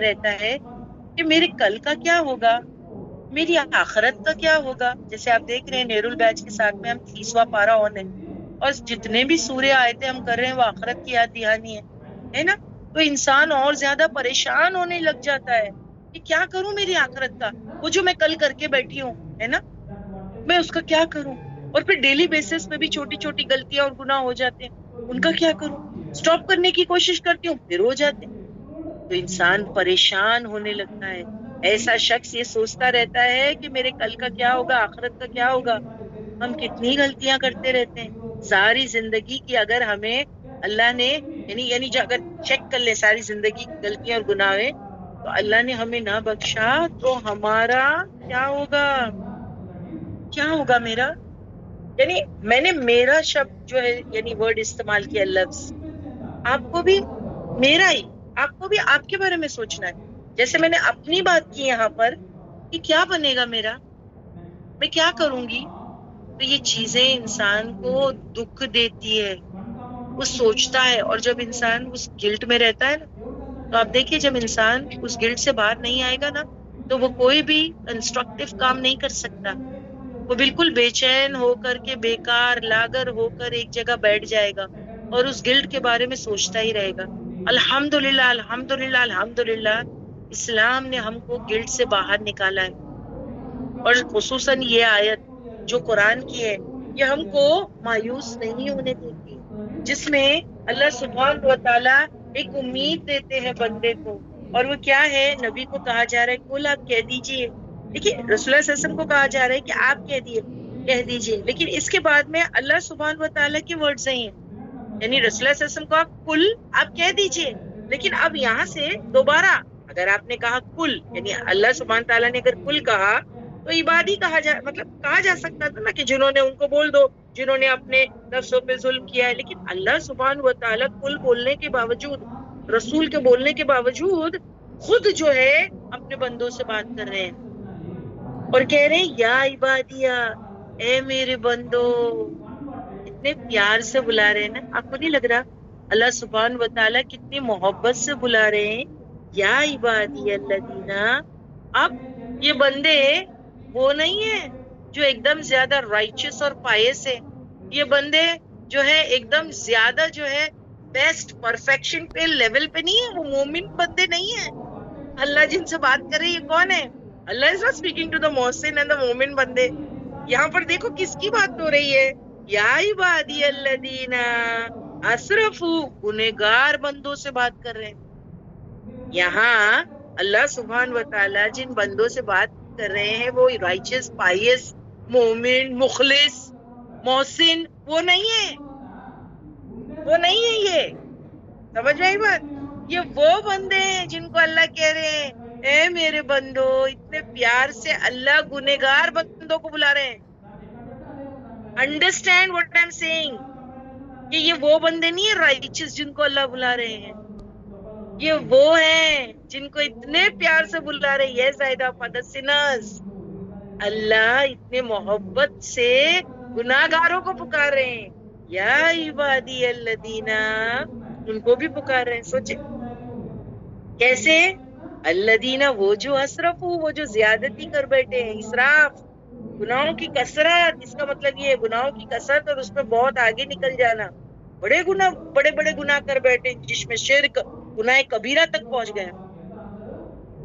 رہتا ہے کہ میرے کل کا کیا ہوگا، میری آخرت کا کیا ہوگا. جیسے آپ دیکھ رہے ہیں نیرول بیچ کے ساتھ میں ہم 30واں پارا آن ہے، اور جتنے بھی سورہ آیتیں ہم کر رہے ہیں وہ آخرت کی یاد دہانی ہے نا. تو انسان اور زیادہ پریشان ہونے لگ جاتا ہے کہ کیا کروں میری آخرت کا، وہ جو میں کل کر کے بیٹھی ہوں ہے نا، میں اس کا کیا کروں. اور پھر ڈیلی بیسس پہ بھی چھوٹی چھوٹی غلطیاں اور گناہ ہو جاتے ہیں، ان کا کیا کروں. سٹاپ کرنے کی کوشش کرتی ہوں پھر ہو جاتے ہیں. تو انسان پریشان ہونے لگتا ہے. ایسا شخص یہ سوچتا رہتا ہے کہ میرے کل کا کیا ہوگا، آخرت کا کیا ہوگا. ہم کتنی غلطیاں کرتے رہتے ہیں ساری زندگی کی. اگر ہمیں اللہ نے یعنی جو اگر چیک کر لیں ساری زندگی کی غلطیاں اور گناہیں، تو اللہ نے ہمیں نہ بخشا تو ہمارا کیا ہوگا، کیا ہوگا میرا. یعنی میں نے میرا شبد جو ہے یعنی ورڈ استعمال کیا لفظ، آپ کو بھی میرا ہی، آپ کو بھی آپ کے بارے میں سوچنا ہے. جیسے میں نے اپنی بات کی یہاں پر کہ کیا بنے گا میرا، میں کیا کروں گی. تو یہ چیزیں انسان کو دکھ دیتی ہے، وہ سوچتا ہے. اور جب انسان اس گلٹ میں رہتا ہے نا، تو آپ دیکھیے جب انسان اس گلٹ سے باہر نہیں آئے گا نا، تو وہ کوئی بھی کنسٹرکٹیو کام نہیں کر سکتا. وہ بالکل بے چین ہو کر کے بیکار لاگر ہو کر ایک جگہ بیٹھ جائے گا اور اس گلٹ کے بارے میں سوچتا ہی رہے گا. الحمدللہ الحمدللہ الحمدللہ اسلام نے ہم کو گلٹ سے باہر نکالا ہے. اور خصوصاً یہ آیت جو قرآن کی ہے یہ ہم کو مایوس نہیں ہونے دیتی، جس میں اللہ سبحانہ و تعالیٰ ایک امید دیتے ہیں بندے کو. اور وہ کیا ہے، نبی کو کہا جا رہا ہے کل آپ کہہ دیجئے. دیکھیے رسول اللہ صلی اللہ علیہ وسلم کو کہا جا رہا ہے کہ آپ کہہ دیجئے، لیکن اس کے بعد میں اللہ سبحانہ و تعالیٰ کے ورڈز ہیں. یعنی رسول اللہ صلی اللہ علیہ وسلم کو آپ کہہ دیجئے، لیکن اب یہاں سے دوبارہ اگر آپ نے کہا کل، یعنی اللہ سبحانہ تعالیٰ نے اگر کل کہا تو عبادی کہا جا سکتا تھا نا کہ جنہوں نے ان کو بول دو جنہوں نے اپنے نفسوں پہ ظلم کیا ہے. لیکن اللہ سبحانہ و تعالیٰ کل بولنے کے باوجود، رسول کے بولنے کے باوجود خود جو ہے اپنے بندوں سے بات کر رہے ہیں اور کہہ رہے ہیں یا عبادیہ، اے میرے بندو. اتنے پیار سے بلا رہے ہیں نا، آپ کو نہیں لگ رہا اللہ سبحانہ و تعالیٰ کتنی محبت سے بلا رہے ہیں یا عبادی الذین. اب یہ بندے وہ نہیں ہے جو ایک دم زیادہ رائچس اور پائس ہے، یہ بندے جو ہے ایک دم زیادہ جو ہے بیسٹ پرفیکشن پہ لیول پہ نہیں ہے، وہ مومن بندے نہیں ہیں. اللہ جن سے بات کر رہے یہ کون ہے؟ Allah is not speaking to the محسن اینڈ دا مومن بندے. یہاں پر دیکھو کس کی بات ہو رہی ہے، یا عبادی الذین اسرفوا، گنہگار بندوں سے بات کر رہے ہیں. یہاں اللہ سبحانہ و تعالیٰ جن بندوں سے بات کر رہے ہیں وہ رائچس، پائس، مومن، مخلص، محسن وہ نہیں ہے، وہ نہیں ہے. یہ سمجھ میں آئی بات؟ یہ وہ بندے ہیں جن کو اللہ کہہ رہے ہیں اے میرے بندو. اتنے پیار سے اللہ گنہگار بندوں کو بلا رہے ہیں. Understand what I am saying, کہ یہ وہ بندے نہیں ہیں رائچس جن کو اللہ بلا رہے ہیں، یہ وہ ہیں جن کو اتنے پیار سے بلا رہے ہیں. یہ زائدہ فادر سنرز، اللہ اتنے محبت سے گناہگاروں کو پکار رہے ہیں یا عبادی الذین، ان کو بھی پکار رہے ہیں. سوچے کیسے، الذین وہ جو اسرفوا، وہ جو زیادتی کر بیٹھے ہیں. اسراف گناہوں کی کثرت، اس کا مطلب یہ ہے گناہوں کی کثرت اور اس میں بہت آگے نکل جانا. بڑے بڑے گناہ کر بیٹھے جس میں شرک، گناہ کبیرہ تک پہنچ گئے.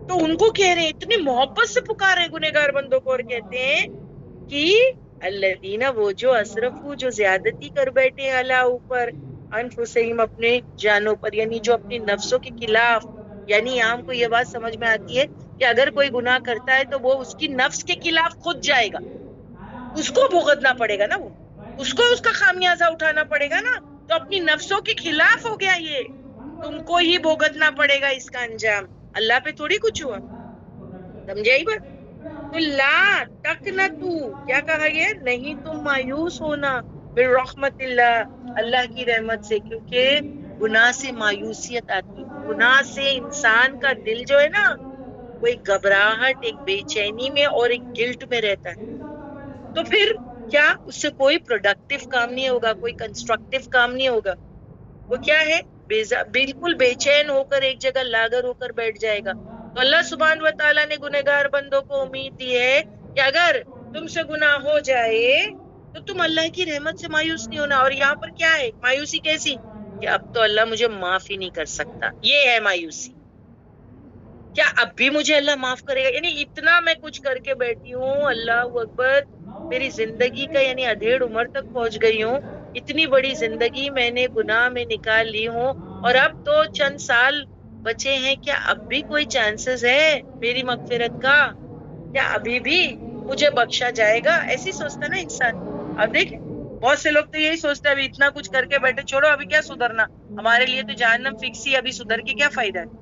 تو ان کو کہہ رہے ہیں، اتنی محبت سے پکار رہے ہیں گنہگار بندوں کو اور کہتے ہیں کہ الذین وہ جو اسرفوا، جو زیادتی کر بیٹھے ہیں اللہ اوپر، انفسہم اپنے جانوں پر، یعنی جو اپنی نفسوں کے خلاف. یعنی یہاں ہم کو یہ بات سمجھ میں آتی ہے کہ اگر کوئی گناہ کرتا ہے تو وہ اس کی نفس کے خلاف خود جائے گا، اس کو بھگتنا پڑے گا نا، وہ اس کو اس کا خامیازہ اٹھانا پڑے گا نا. تو اپنی نفسوں کے خلاف ہو گیا، یہ تم کو ہی بھگتنا پڑے گا اس کا انجام، اللہ پہ تھوڑی کچھ ہوا. سمجھے ہی بات؟ تو لا تقنطوا، کیا کہا یہ، نہیں تم مایوس ہونا برحمت اللہ، اللہ کی رحمت سے، کیونکہ گناہ سے مایوسیت آتی ہے. گناہ سے انسان کا دل جو ہے نا وہ ایک گھبراہٹ، ایک بے چینی میں اور ایک گلٹ میں رہتا ہے. تو پھر کیا اس سے کوئی پروڈکٹیو کام نہیں ہوگا، کوئی کنسٹرکٹیو کام نہیں ہوگا. وہ کیا ہے، بالکل بے چین ہو کر ایک جگہ لاغر ہو کر بیٹھ جائے گا. تو اللہ سبحانہ و تعالیٰ نے گنہگار بندوں کو امید دی ہے کہ اگر تم سے گناہ ہو جائے تو تم اللہ کی رحمت سے مایوس نہیں ہونا. اور یہاں پر کیا ہے مایوسی کیسی کہ اب تو اللہ مجھے معاف ہی نہیں کر سکتا, یہ ہے مایوسی. کیا اب بھی مجھے اللہ معاف کرے گا؟ یعنی اتنا میں کچھ کر کے بیٹھی ہوں, اللہ اکبر, میری زندگی کا یعنی ادھیڑ عمر تک پہنچ گئی ہوں, اتنی بڑی زندگی میں نے گناہ میں نکال لی ہوں, اور اب تو چند سال بچے ہیں, کیا اب بھی کوئی چانسز ہے میری مغفرت کا؟ کیا ابھی بھی مجھے بخشا جائے گا؟ ایسی سوچتا نا انسان. اب دیکھیں بہت سے لوگ تو یہی سوچتے ہیں ابھی اتنا کچھ کر کے بیٹھے, چھوڑو ابھی کیا سدھرنا, ہمارے لیے تو جہنم فکس ہی, ابھی سدھر کے کیا فائدہ ہے,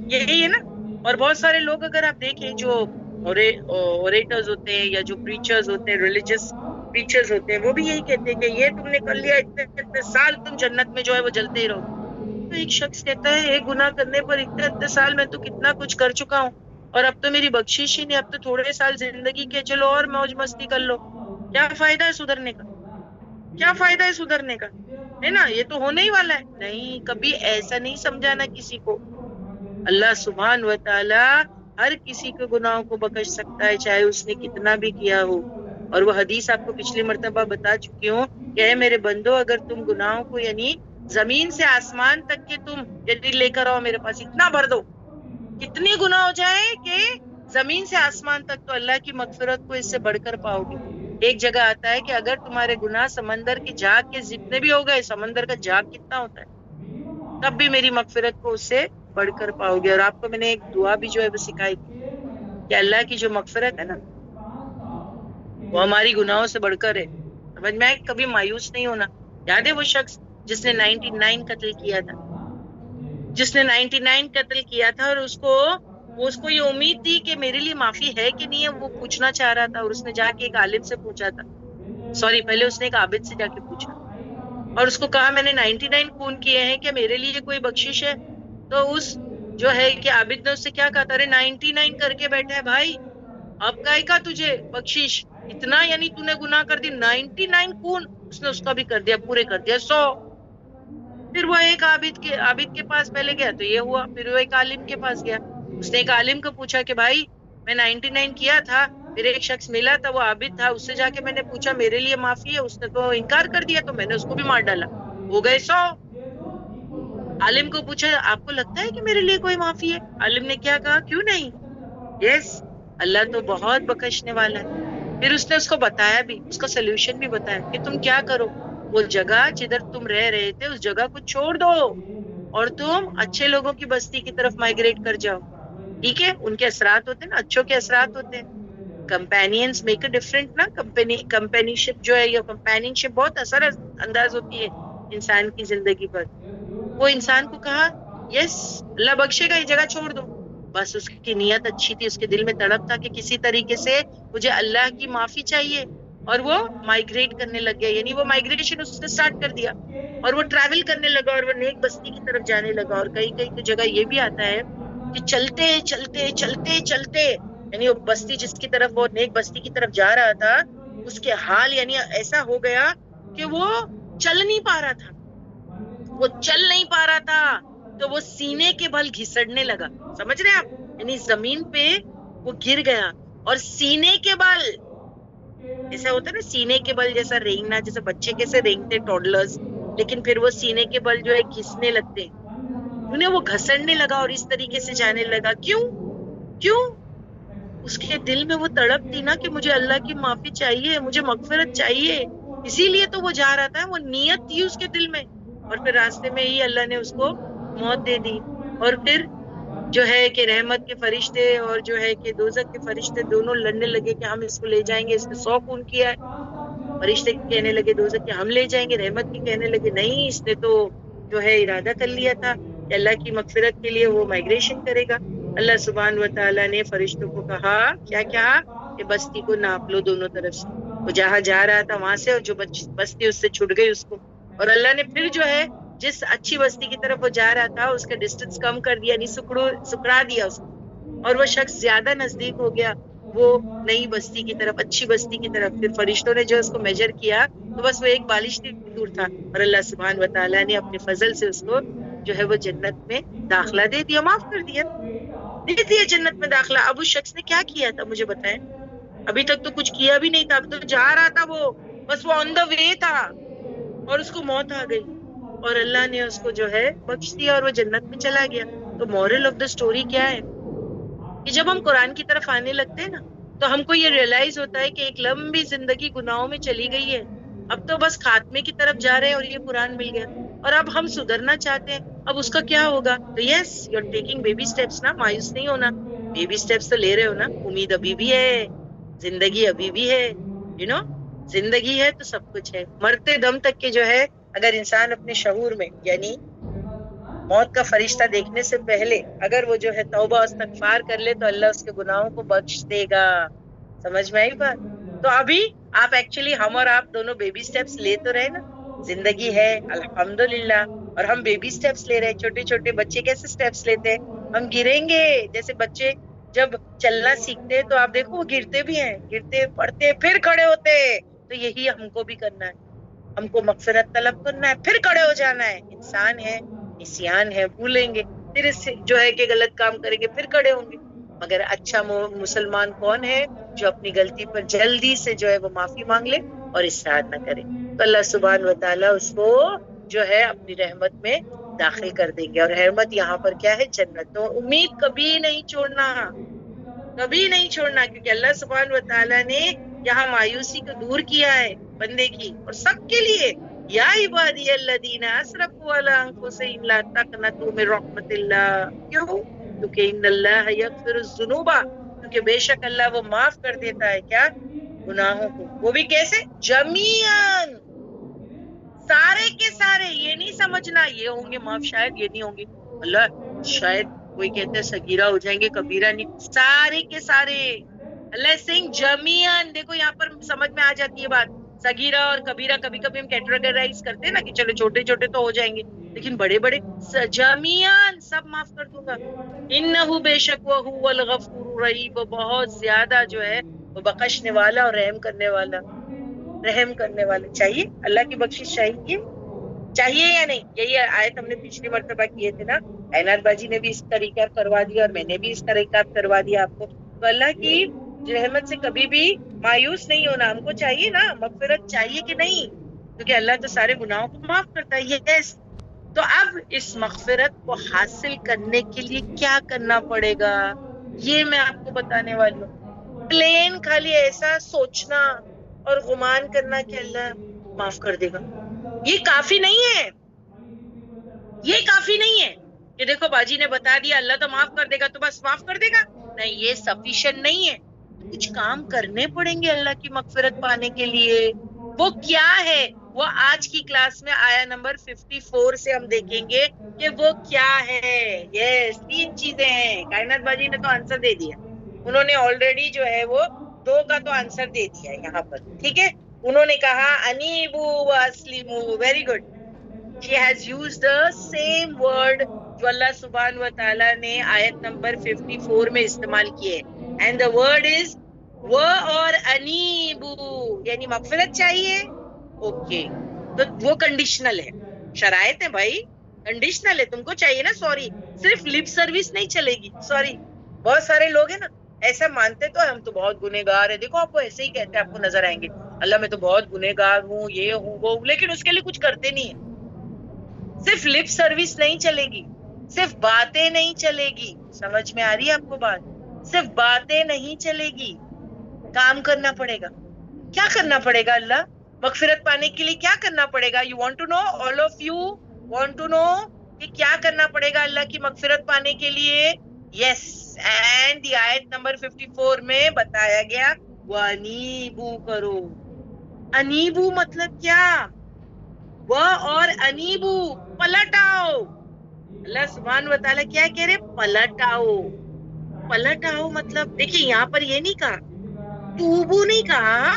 یہی ہے نا. اور بہت سارے لوگ اگر آپ دیکھیں جو اوریٹرز ہوتے ہیں یا جو پریچرز ہوتے ہیں, ریلیجس پریچرز ہوتے ہیں, وہ بھی یہی کہتے ہیں کہ یہ تم نے کر لیا, اتنے سال تم جنت میں جو ہے وہ جلتے ہی رہو. تو ایک شخص کہتا ہے ایک گناہ کرنے پر اتنے سال میں تو کتنا کچھ کر چکا ہوں, اور اب تو میری بخشش ہی نہیں, اب تو تھوڑے سال زندگی کے, چلو اور موج مستی کر لو. کیا فائدہ ہے سدھرنے کا؟ کیا فائدہ ہے سدھرنے کا, ہے نا؟ یہ تو ہونے ہی والا ہے. نہیں, کبھی ایسا نہیں سمجھانا کسی کو. اللہ سبحان و تعالی ہر کسی کے گناہوں کو بخش سکتا ہے, چاہے اس نے کتنا بھی کیا ہو. اور وہ حدیث آپ کو پچھلی مرتبہ بتا چکی ہوں کہ اے میرے بندو, اگر تم گناہوں کو یعنی زمین سے آسمان تک کے تم یعنی لے کر آؤ میرے پاس, اتنا بھر دو, کتنی گناہ ہو جائے کہ زمین سے آسمان تک, تو اللہ کی مغفرت کو اس سے بڑھ کر پاؤ گے. ایک جگہ آتا ہے کہ اگر تمہارے گناہ سمندر کے جھاگ کے جتنے بھی ہو گئے, سمندر کا جھاگ کتنا ہوتا ہے, تب بھی میری مغفرت کو اس سے بڑھ کر پاؤ گے. اور آپ کو میں نے ایک دعا بھی جو ہے وہ سکھائی تھی کہ اللہ کی جو مغفرت ہے نا وہ ہماری گناہوں سے بڑھ کر ہے. سمجھ میں کبھی مایوس نہیں ہونا. یاد ہے وہ شخص جس نے 99 قتل کیا تھا, جس نے 99 قتل کیا تھا, اور اس کو یہ امید تھی کہ میرے لیے معافی ہے کہ نہیں ہے, وہ پوچھنا چاہ رہا تھا, اور اس نے جا کے ایک عالم سے پوچھا تھا, سوری پہلے اس نے ایک عابد سے جا کے پوچھا, اور اس کو کہا میں نے 99 خون کیے ہیں, کیا میرے لیے کوئی بخشش ہے؟ تو اس جو ہے کہ عابد نے اس سے کیا کہا تھا, ارے 99 کر کے بیٹھا ہے بھائی, اب کائے کا تجھے بخشش, اتنا یعنی تو نے گناہ کر دی, 99 خون اس نے اس کا بھی کر دیا, پورے کر دیا 100. پھر وہ ایک عابد کے پاس پہلے گیا تو یہ ہوا, پھر وہ ایک عالم کے پاس گیا, اس نے ایک عالم کو پوچھا کہ بھائی میں 99 کیا تھا, پھر ایک شخص ملا تھا وہ عابد تھا, اس سے جا کے میں نے پوچھا میرے لیے معافی ہے, اس نے تو انکار کر دیا, تو میں نے اس کو بھی مار ڈالا, ہو گئے 100. عالم کو پوچھا آپ کو لگتا ہے کہ میرے لیے کوئی معافی ہے؟ عالم نے کیا کہا, کیوں نہیں, یس اللہ تو بہت بخشنے والا ہے. پھر اس نے اس کو بتایا بھی, اس کا سلوشن بھی بتایا کہ تم کیا کرو, وہ جگہ جدھر تم رہ رہے تھے اس جگہ کو چھوڑ دو اور تم اچھے لوگوں کی بستی کی طرف مائگریٹ کر جاؤ. ٹھیک ہے, ان کے اثرات ہوتے ہیں نا, اچھوں کے اثرات ہوتے ہیں. کمپینینز میک اے ڈفرنٹ نا, کمپینی شپ جو ہے یا کمپینین شپ بہت اثر انداز ہوتی ہے انسان کی زندگی پر. وہ انسان کو کہا یس اللہ بخشے گا, یہ جگہ چھوڑ دو. بس اس کی نیت اچھی تھی, اس کے دل میں تڑپ تھا کہ کسی طریقے سے مجھے اللہ کی معافی چاہیے, اور وہ مائگریٹ کرنے لگ گیا, یعنی وہ مائگریشن اس نے سٹارٹ کر دیا, اور وہ ٹریول کرنے لگا, اور وہ نیک بستی کی طرف جانے لگا. اور کئی کئی تو جگہ یہ بھی آتا ہے کہ چلتے چلتے چلتے چلتے یعنی وہ بستی جس کی طرف وہ نیک بستی کی طرف جا رہا تھا, اس کے حال یعنی ایسا ہو گیا کہ وہ چل نہیں پا رہا تھا, وہ چل نہیں پا رہا تھا, تو وہ سینے کے بل گھسڑنے لگا. سمجھ رہے ہیں آپ, یعنی زمین پہ وہ گر گیا, اور سینے کے بل ایسا ہوتا ہے نا, سینے کے بل جیسا رینگنا, جیسے بچے کیسے رینگتے ٹوڈلرز, لیکن پھر وہ سینے کے بل جو ہے گھسنے لگتے, انہیں وہ گھسڑنے لگا اور اس طریقے سے جانے لگا. کیوں اس کے دل میں وہ تڑپ تھی نا کہ مجھے اللہ کی معافی چاہیے, مجھے مغفرت چاہیے, اسی لیے تو وہ جا رہا تھا, وہ نیت تھی اس کے دل میں. اور پھر راستے میں ہی اللہ نے اس کو موت دے دی, اور پھر جو ہے کہ رحمت کے فرشتے اور جو ہے کہ دوزخ کے فرشتے دونوں لڑنے لگے کہ ہم اس کو لے جائیں گے, اس نے 100 خون کیا ہے. فرشتے کہنے لگے دوزخ کے ہم لے جائیں گے, رحمت کی کہنے لگے نہیں, اس نے تو جو ہے ارادہ کر لیا تھا کہ اللہ کی مغفرت کے لیے وہ مائگریشن کرے گا. اللہ سبحانہ و تعالیٰ نے فرشتوں کو کہا کیا کہ بستی کو ناپ لو دونوں طرف سے, وہ جہاں جا رہا تھا وہاں سے, اور جو بستی اس سے چھٹ گئی اس کو. اور اللہ نے پھر جو ہے جس اچھی بستی کی طرف وہ جا رہا تھا اس کا ڈسٹینس کم کر دیا, یعنی سکڑا دیا اس کو, اور وہ شخص زیادہ نزدیک ہو گیا وہ نئی بستی کی طرف, اچھی بستی کی طرف. پھر فرشتوں نے جو اس کو میجر کیا تو بس وہ ایک بالش دور تھا, اور اللہ سبحانہ و تعالیٰ نے اپنے فضل سے اس کو جو ہے وہ جنت میں داخلہ دے دیا, معاف کر دیا, دے دیا جنت میں داخلہ. اب اس شخص نے کیا کیا تھا مجھے بتائیں؟ ابھی تک تو کچھ کیا بھی نہیں تھا, اب تو جا رہا تھا وہ, بس وہ آن دا وے تھا اور اس کو موت آ گئی اور اللہ نے اس کو جو ہے بخش دیا اور وہ جنت میں چلا گیا. تو مورل آف دا اسٹوری کیا ہے کہ جب ہم قرآن کی طرف آنے لگتے ہیں نا تو ہم کو یہ ریئلائز ہوتا ہے کہ ایک لمبی زندگی گناہوں میں چلی گئی ہے, اب تو بس خاتمے کی طرف جا رہے ہیں اور یہ قرآن مل گیا اور اب ہم سدھرنا چاہتے ہیں. اب اس کا کیا ہوگا؟ تو yes you are taking baby steps نا, مایوس نہیں ہونا, بیبی اسٹیپس تو لے رہے ہو نا, امید ابھی بھی ہے, زندگی ابھی بھی ہے, زندگی ہے تو سب کچھ ہے. مرتے دم تک کے جو ہے اگر انسان اپنے شعور میں یعنی موت کا فرشتہ دیکھنے سے پہلے اگر وہ جو ہے توبہ و استغفار کر لے تو اللہ اس کے گناہوں کو بخش دے گا. سمجھ میں آئی بات؟ تو ابھی آپ ایکچولی ہم اور آپ دونوں بیبی سٹیپس لے تو رہے نا, زندگی ہے الحمدللہ, اور ہم بیبی سٹیپس لے رہے ہیں. چھوٹے چھوٹے بچے کیسے سٹیپس لیتے ہیں؟ ہم گریں گے, جیسے بچے جب چلنا سیکھتے ہیں تو آپ دیکھو وہ گرتے بھی ہیں, گرتے پڑتے پھر کھڑے ہوتے. تو یہی ہم کو بھی کرنا ہے, ہم کو مغفرت طلب کرنا ہے, پھر کھڑے ہو جانا ہے. انسان ہے, نسیان ہے, بھولیں گے, پھر اس سے جو ہے کہ غلط کام کریں گے, پھر کھڑے ہوں گے. مگر اچھا مسلمان کون ہے؟ جو اپنی غلطی پر جلدی سے جو ہے وہ معافی مانگ لے اور اصرار نہ کرے. تو اللہ سبحانہ و تعالیٰ اس کو جو ہے اپنی رحمت میں داخل کر دیں گے, اور رحمت یہاں پر کیا ہے؟ جنت. تو امید کبھی نہیں چھوڑنا, کبھی نہیں چھوڑنا, کیونکہ اللہ سبحانہ و تعالیٰ نے یہاں مایوسی کو دور کیا ہے بندے کی اور سب کے لیے. یا عبادی الذین اسرفوا علی انفسہم لا تقنطوا من رحمت اللہ. کیوں؟ کیونکہ ان اللہ یغفر الذنوب, کیونکہ بے شک اللہ وہ معاف کر دیتا ہے کیا؟ گناہوں کو. وہ بھی کیسے؟ جمیعاً, سارے کے سارے. یہ نہیں سمجھنا یہ ہوں گے معاف, شاید یہ نہیں ہوں گے, اللہ شاید کوئی کہتے ہیں سگیرہ ہو جائیں گے کبیرہ نہیں, سارے کے سارے. اللہ سنگ جمیعاً. دیکھو یہاں پر سمجھ میں آ جاتی ہے بات. سگیرہ اور کبیرہ کبھی کبھی ہم کیٹیگرائز کرتے ہیں نا کہ چلو چھوٹے چھوٹے تو ہو جائیں گے, لیکن بڑے بڑے جمیعاً سب معاف کر دوں گا. انہ بے شک وہ الغفور الرحیم, وہ بہت زیادہ جو ہے وہ بخشنے والا اور رحم کرنے والا. رحم کرنے والے. چاہیے اللہ کی بخشش, چاہیے یا نہیں؟ یہی آیت ہم نے پچھلی مرتبہ کیے تھے نا, اینات باجی نے بھی اس طریقہ کروا دیا اور میں نے بھی اس طریقہ کروا دیا آپ کو. تو اللہ کی رحمت سے کبھی بھی مایوس نہیں ہونا. ہم کو چاہیے نا مغفرت, چاہیے کہ نہیں؟ کیونکہ اللہ تو سارے گناہوں کو معاف کرتا ہے. یس. تو اب اس مغفرت کو حاصل کرنے کے لیے کیا کرنا پڑے گا یہ میں آپ کو بتانے والی ہوں. پلین خالی ایسا سوچنا اور گمان کرنا کہ اللہ معاف کر دے گا, یہ کافی نہیں ہے. یہ کافی نہیں ہے کہ دیکھو باجی نے بتا دیا اللہ تو معاف کر دے گا تو بس معاف کر دے گا. نہیں, یہ سفیشینٹ نہیں ہے. کچھ کام کرنے پڑیں گے اللہ کی مغفرت پانے کے لیے. وہ کیا ہے؟ وہ آج کی کلاس میں آیا نمبر 54 سے ہم دیکھیں گے کہ وہ کیا ہے. یس, 3 چیزیں ہیں. کائنات باجی نے تو آنسر دے دیا, انہوں نے آلریڈی جو ہے وہ 2 کا تو آنسر دے دیا یہاں پر. ٹھیک ہے, انہوں نے کہا انیبو واسلیمو. Very good. She has used the same word جو اللہ سبحانہ و تعالیٰ نے آیت نمبر 54 میں استعمال کیے. And the word is وہ اور انیبو, یعنی مغفرت چاہیے. اوکے, تو وہ کنڈیشنل ہے, شرائط ہے بھائی, کنڈیشنل ہے. تم کو چاہیے نا سوری, صرف لپ سروس نہیں چلے گی. سوری, بہت سارے لوگ ہیں نا ایسا مانتے تو ہم تو بہت گنہگار ہیں. دیکھو آپ کو ایسے ہی کہتے ہیں, آپ کو نظر آئیں گے اللہ میں تو بہت گنہگار ہوں, یہ ہوں وہ, لیکن اس کے لیے کچھ کرتے نہیں ہیں. صرف لپ سروس نہیں چلے گی, صرف باتیں نہیں چلے گی. سمجھ میں آ رہی ہے آپ کو بات؟ صرف باتیں نہیں چلے گی, کام کرنا پڑے گا. کیا کرنا پڑے گا اللہ مغفرت پانے کے لیے؟ کیا کرنا پڑے گا؟ You want to know, all of you want to know کہ کیا کرنا پڑے گا اللہ کی مغفرت پانے کے لیے؟ یس. اینڈ دی آیت نمبر 54 میں بتایا گیا وانیبو کرو. انیبو مطلب کیا؟ وہ اور انیبو, پلٹ آؤ. اللہ سبحانہ و تعالیٰ کیا کہہ رہے؟ پلٹ آؤ. پلٹ آؤ مطلب دیکھیے یہاں پر یہ نہیں کہا, توبو نہیں کہا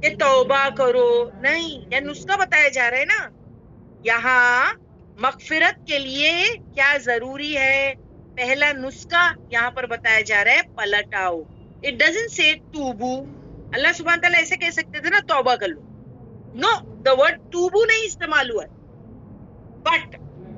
کہ توبہ کرو, نہیں, یا نسخہ بتایا جا رہا ہے نا. یہاں مغفرت کے لیے کیا ضروری ہے؟ پہلا نسخہ یہاں پر بتایا جا رہا ہے پلٹ آؤ. It doesn't say توبو. اللہ سبحانہ تعالیٰ ایسے کہہ سکتے تھے نا توبہ کر لو. نو, دا ورڈ توبو نہیں استعمال ہوا ہے. بٹ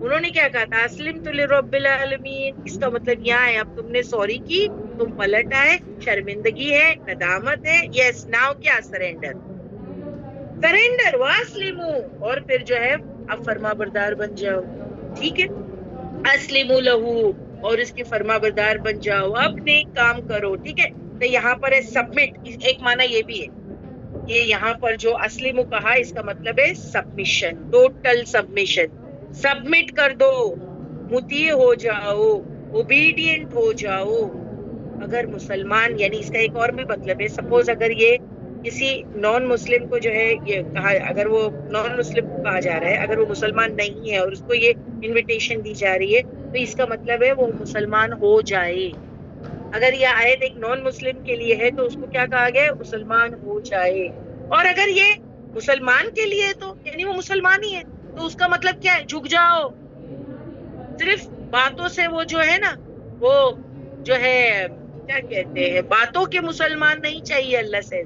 انہوں نے کیا کہا تھا؟ اسلمت لرب العالمین. اس کا مطلب یہاں ہے اب تم نے سوری کی, تم پلٹ آئے, شرمندگی ہے, ندامت ہے. یس ناؤ کیا؟ سرینڈر. سرینڈر واسلمو, اور پھر جو ہے اب فرما بردار بن جاؤ. ٹھیک ہے, اسلمو لہو, اور اس کے فرما بردار بن جاؤ, اب نیک کام کرو. ٹھیک ہے, تو یہاں پر ہے سبمٹ. ایک معنی یہ بھی ہے کہ یہاں پر جو اسلمو کہا اس کا مطلب ہے سبمیشن, ٹوٹل سبمیشن. سبمٹ کر دو, مطیع ہو جاؤ, اوبیڈینٹ ہو جاؤ. اگر مسلمان, یعنی اس کا ایک اور بھی مطلب ہے, سپوز اگر یہ کسی نان مسلم کو جو ہے یہ کہا, اگر وہ نان مسلم کو کہا جا رہا ہے, اگر وہ مسلمان نہیں ہے اور اس کو یہ انویٹیشن دی جا رہی ہے, تو اس کا مطلب ہے وہ مسلمان ہو جائے. اگر یہ آیت ایک نان مسلم کے لیے ہے تو اس کو کیا کہا گیا ہے؟ مسلمان ہو جائے. اور اگر یہ مسلمان کے لیے ہے تو یعنی وہ مسلمان ہی ہے, تو اس کا مطلب کیا ہے؟ جھک جاؤ. صرف باتوں سے وہ جو ہے نا, وہ جو ہے کیا کہتے ہیں, باتوں کے مسلمان نہیں چاہیے. اللہ سے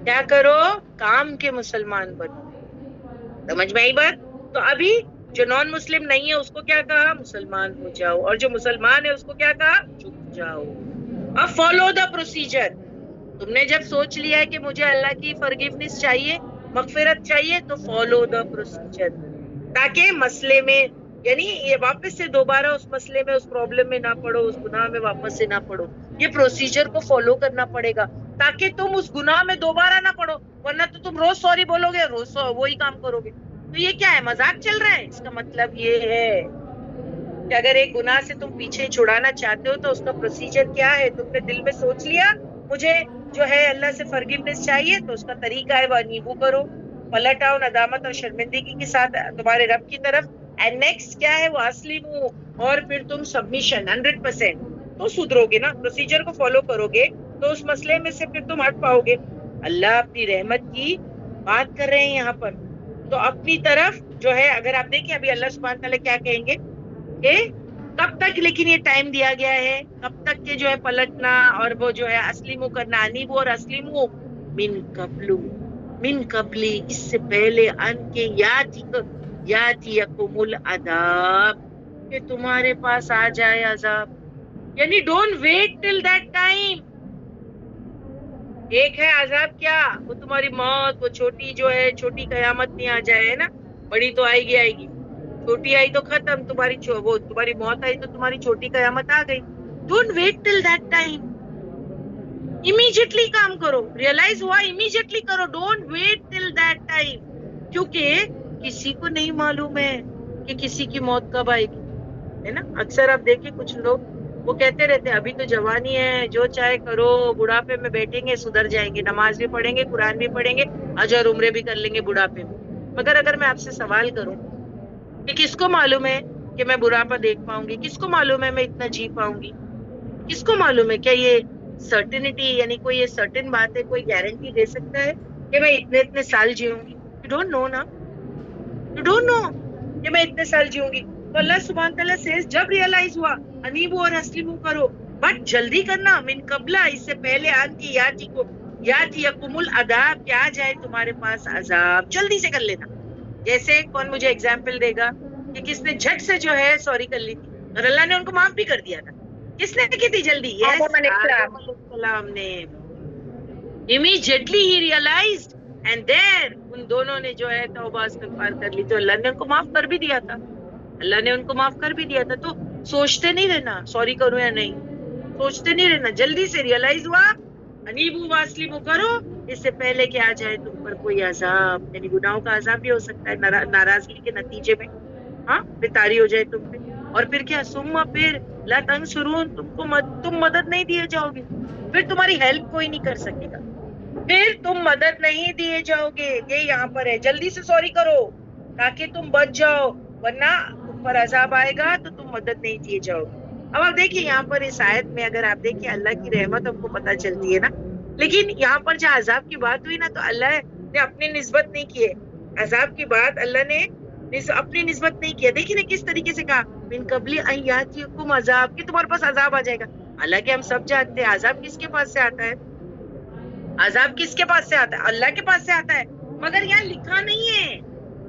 کیا کرو؟ کام کے مسلمان بنو. سمجھ میں آئی بات؟ تو ابھی جو نان مسلم نہیں ہے اس کو کیا کہا؟ مسلمان ہو جاؤ. اور جو مسلمان ہے اس کو کیا کہا؟ جھک جاؤ. اب فالو دا پروسیجر. تم نے جب سوچ لیا ہے کہ مجھے اللہ کی فرگیونیس چاہیے, مغفرت چاہیے, تو فالو دا پروسیجر, تاکہ مسئلے میں, یعنی یہ واپس سے دوبارہ اس مسئلے میں, اس پرابلم میں نہ پڑو, اس گناہ میں واپس سے نہ پڑو. یہ پروسیجر کو فالو کرنا پڑے گا تاکہ تم اس گناہ میں دوبارہ نہ پڑو, ورنہ تو تم روز سوری بولو گے, روز وہی کام کرو گے. تو یہ کیا ہے؟ مذاق چل رہا ہے. اس کا مطلب یہ ہے کہ اگر ایک گناہ سے تم پیچھے چھڑانا چاہتے ہو تو اس کا پروسیجر کیا ہے؟ تم نے دل میں سوچ لیا مجھے جو ہے اللہ سے فرگیونیس چاہیے, تو اس کا طریقہ ہے وانیبو کرو, پلٹ آؤ ندامت اور شرمندگی کے ساتھ تمہارے رب کی طرف. اینڈ نیکسٹ کیا ہے؟ وہ اسلمو, اور پھر تم سبمیشن 100%. تو سدھرو گے نا, پروسیجر کو فالو کرو گے تو اس مسئلے میں سے پھر تم ہٹ پاؤ گے. اللہ اپنی رحمت کی بات کر رہے ہیں یہاں پر, تو اپنی طرف جو ہے, اگر آپ دیکھیں ابھی اللہ سبحانہ تعالیٰ کیا کہیں گے کہ کب تک, لیکن یہ ٹائم دیا گیا ہے کب تک کہ جو ہے پلٹنا اور وہ جو ہے اسلمو کرنا. انیبو اور اسلمو من قبلو, من قبلی, اس سے پہلے, ان کے یاتیکم العذاب, کہ تمہارے پاس آ جائے عذاب. یعنی don't wait till that time. ایک ہے عذاب کیا؟ وہ تمہاری موت, وہ چھوٹی جو ہے چھوٹی قیامت نہیں آ جائے, ہے نا, بڑی تو آئے گی, چھوٹی آئی تو ختم, وہ تمہاری موت آئی تو تمہاری چھوٹی قیامت آ گئی. Don't wait till that time, immediately کام کرو. ریئلائز ہوا, امیجیٹلی کرو, don't wait till that time. کیونکہ کسی کو نہیں معلوم ہے کہ کسی کی موت کب آئے گی, ہے نا. اکثر آپ دیکھیں کچھ لوگ وہ کہتے رہتے ابھی تو جوانی ہے, جو چاہے کرو, بڑھاپے میں بیٹھیں گے سدھر جائیں گے, نماز بھی پڑھیں گے, قرآن بھی پڑھیں گے, حج اور عمرے بھی کر لیں گے بڑھاپے میں. مگر اگر میں آپ سے سوال کروں کہ کس کو معلوم ہے کہ میں بڑھاپا دیکھ پاؤں گی, کس کو معلوم ہے میں اتنا جی پاؤں گی, کس کو معلوم ہے؟ کیا یہ سرٹنٹی, یعنی کوئی یہ سرٹن بات ہے, کوئی گارنٹی دے سکتا ہے کہ میں اتنے سال جیوں گی؟ یو ڈونٹ نو نا, یو ڈونٹ نو کہ میں اتنے سال جیوں گی. تو اللہ سبحانہ تعالیٰ سے جب ریئلائز ہوا انیبو اور اسلمو کرو, بٹ جلدی کرنا, من قبلہ, اس سے پہلے, آن کی یاتیکم العذاب, کیا آ جائے تمہارے پاس عذاب, جلدی سے کر لینا. جیسے کون مجھے اگزامپل دے گا کہ کس نے جھٹ سے جو ہے سوری کر لی تھی اور اللہ نے ان کو معاف بھی کر دیا تھا؟ کس نے کی تھی جلدی؟ آدم علیہ السلام نے. immediately he realized and there ان دونوں نے جو ہے توبہ استغفار کر لی تو اللہ نے ان کو معاف کر بھی دیا تھا, اللہ نے ان کو معاف کر بھی دیا تھا. تو سوچتے نہیں رہنا سوری کروں یا نہیں, سوچتے نہیں رہنا, جلدی سے ریئلائز ہوا انیبو واسلمو کرو, اس سے پہلے کہ آ جائے تم پر کوئی عذاب, یعنی گناہوں کا عذاب بھی ہو سکتا ہے ناراضگی کے نتیجے میں, ہاں, پھر طاری ہو جائے تم پہ. اور پھر کیا, ثم پھر لا تنصرون, تم مدد نہیں دیے جاؤ گے, پھر تمہاری ہیلپ کوئی نہیں کر سکے گا, پھر تم مدد نہیں دیے جاؤ گے. یہ یہاں پر ہے, جلدی سے سوری کرو تاکہ تم بچ جاؤ, ورنہ تم پر عذاب آئے گا تو تم مدد نہیں دیے جاؤ گے. اب آپ دیکھیے یہاں پر اس آیت میں اگر آپ دیکھیے اللہ کی رحمت ہم کو پتہ چلتی ہے نا, لیکن یہاں پر جہاں عذاب کی بات ہوئی نا تو اللہ نے اپنی نسبت نہیں کی ہے, عذاب کی بات اللہ نے اپنی نسبت نہیں کیا. دیکھیے نا کس طریقے سے کہا, من قبل ان یاتیکم عذاب, کہ تمہارے پاس عذاب آ جائے گا. حالانکہ ہم سب جانتے ہیں عذاب کس کے پاس سے آتا ہے, عذاب کس کے پاس سے آتا ہے؟ اللہ کے پاس سے آتا ہے, مگر یہاں لکھا نہیں ہے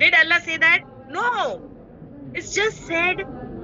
Did Allah say that? No. It's just said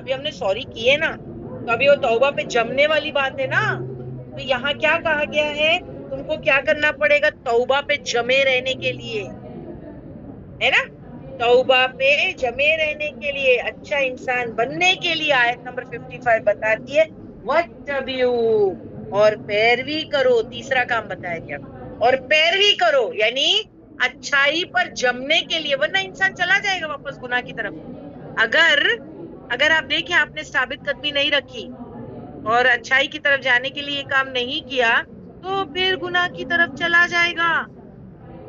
ابھی ہم نے سوری کیے نا، تو ابھی وہ توبہ پہ جمنے والی بات ہے نا. تو یہاں کیا کہا گیا ہے، تم کو کیا کرنا پڑے گا توبہ پہ جمے رہنے کے لیے، ہے نا. توبہ پہ جمے رہنے کے لیے، اچھا انسان بننے کے لیے آیت نمبر 55 بتاتی ہے وَاتَّبِعُوا، اور پیروی کرو. تیسرا کام بتایا گیا، اور پیروی کرو یعنی اچھائی پر جمنے کے لیے، ورنہ انسان چلا جائے گا واپس گناہ کی طرف. اگر آپ دیکھیں آپ نے ثابت قدمی نہیں رکھی اور اچھائی کی طرف جانے کے لیے یہ کام نہیں کیا، تو پھر گناہ کی طرف چلا جائے گا،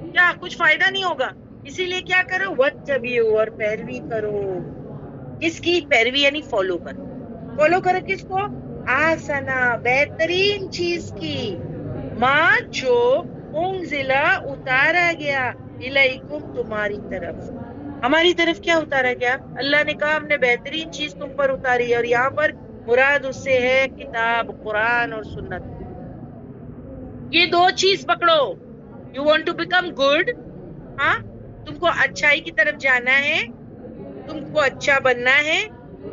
کیا کچھ فائدہ نہیں ہوگا. اسی لیے کیا کرو، وَاتَّبِعُوا، اور پیروی کرو. کس کی پیروی؟ یعنی فالو کرو. فالو کرو کس کو؟ آسنا، بہترین چیز کی، ماں جو انزلہ اتارا گیا، الیکم تمہاری طرف. ہماری طرف کیا اتارا گیا؟ اللہ نے کہا ہم نے بہترین چیز تم پر اتاری ہے، اور یہاں پر مراد اس سے ہے کتاب، قرآن اور سنت. یہ دو چیز پکڑو. You want to become good, ہاں، تم کو اچھائی کی طرف جانا ہے، تم کو اچھا بننا ہے،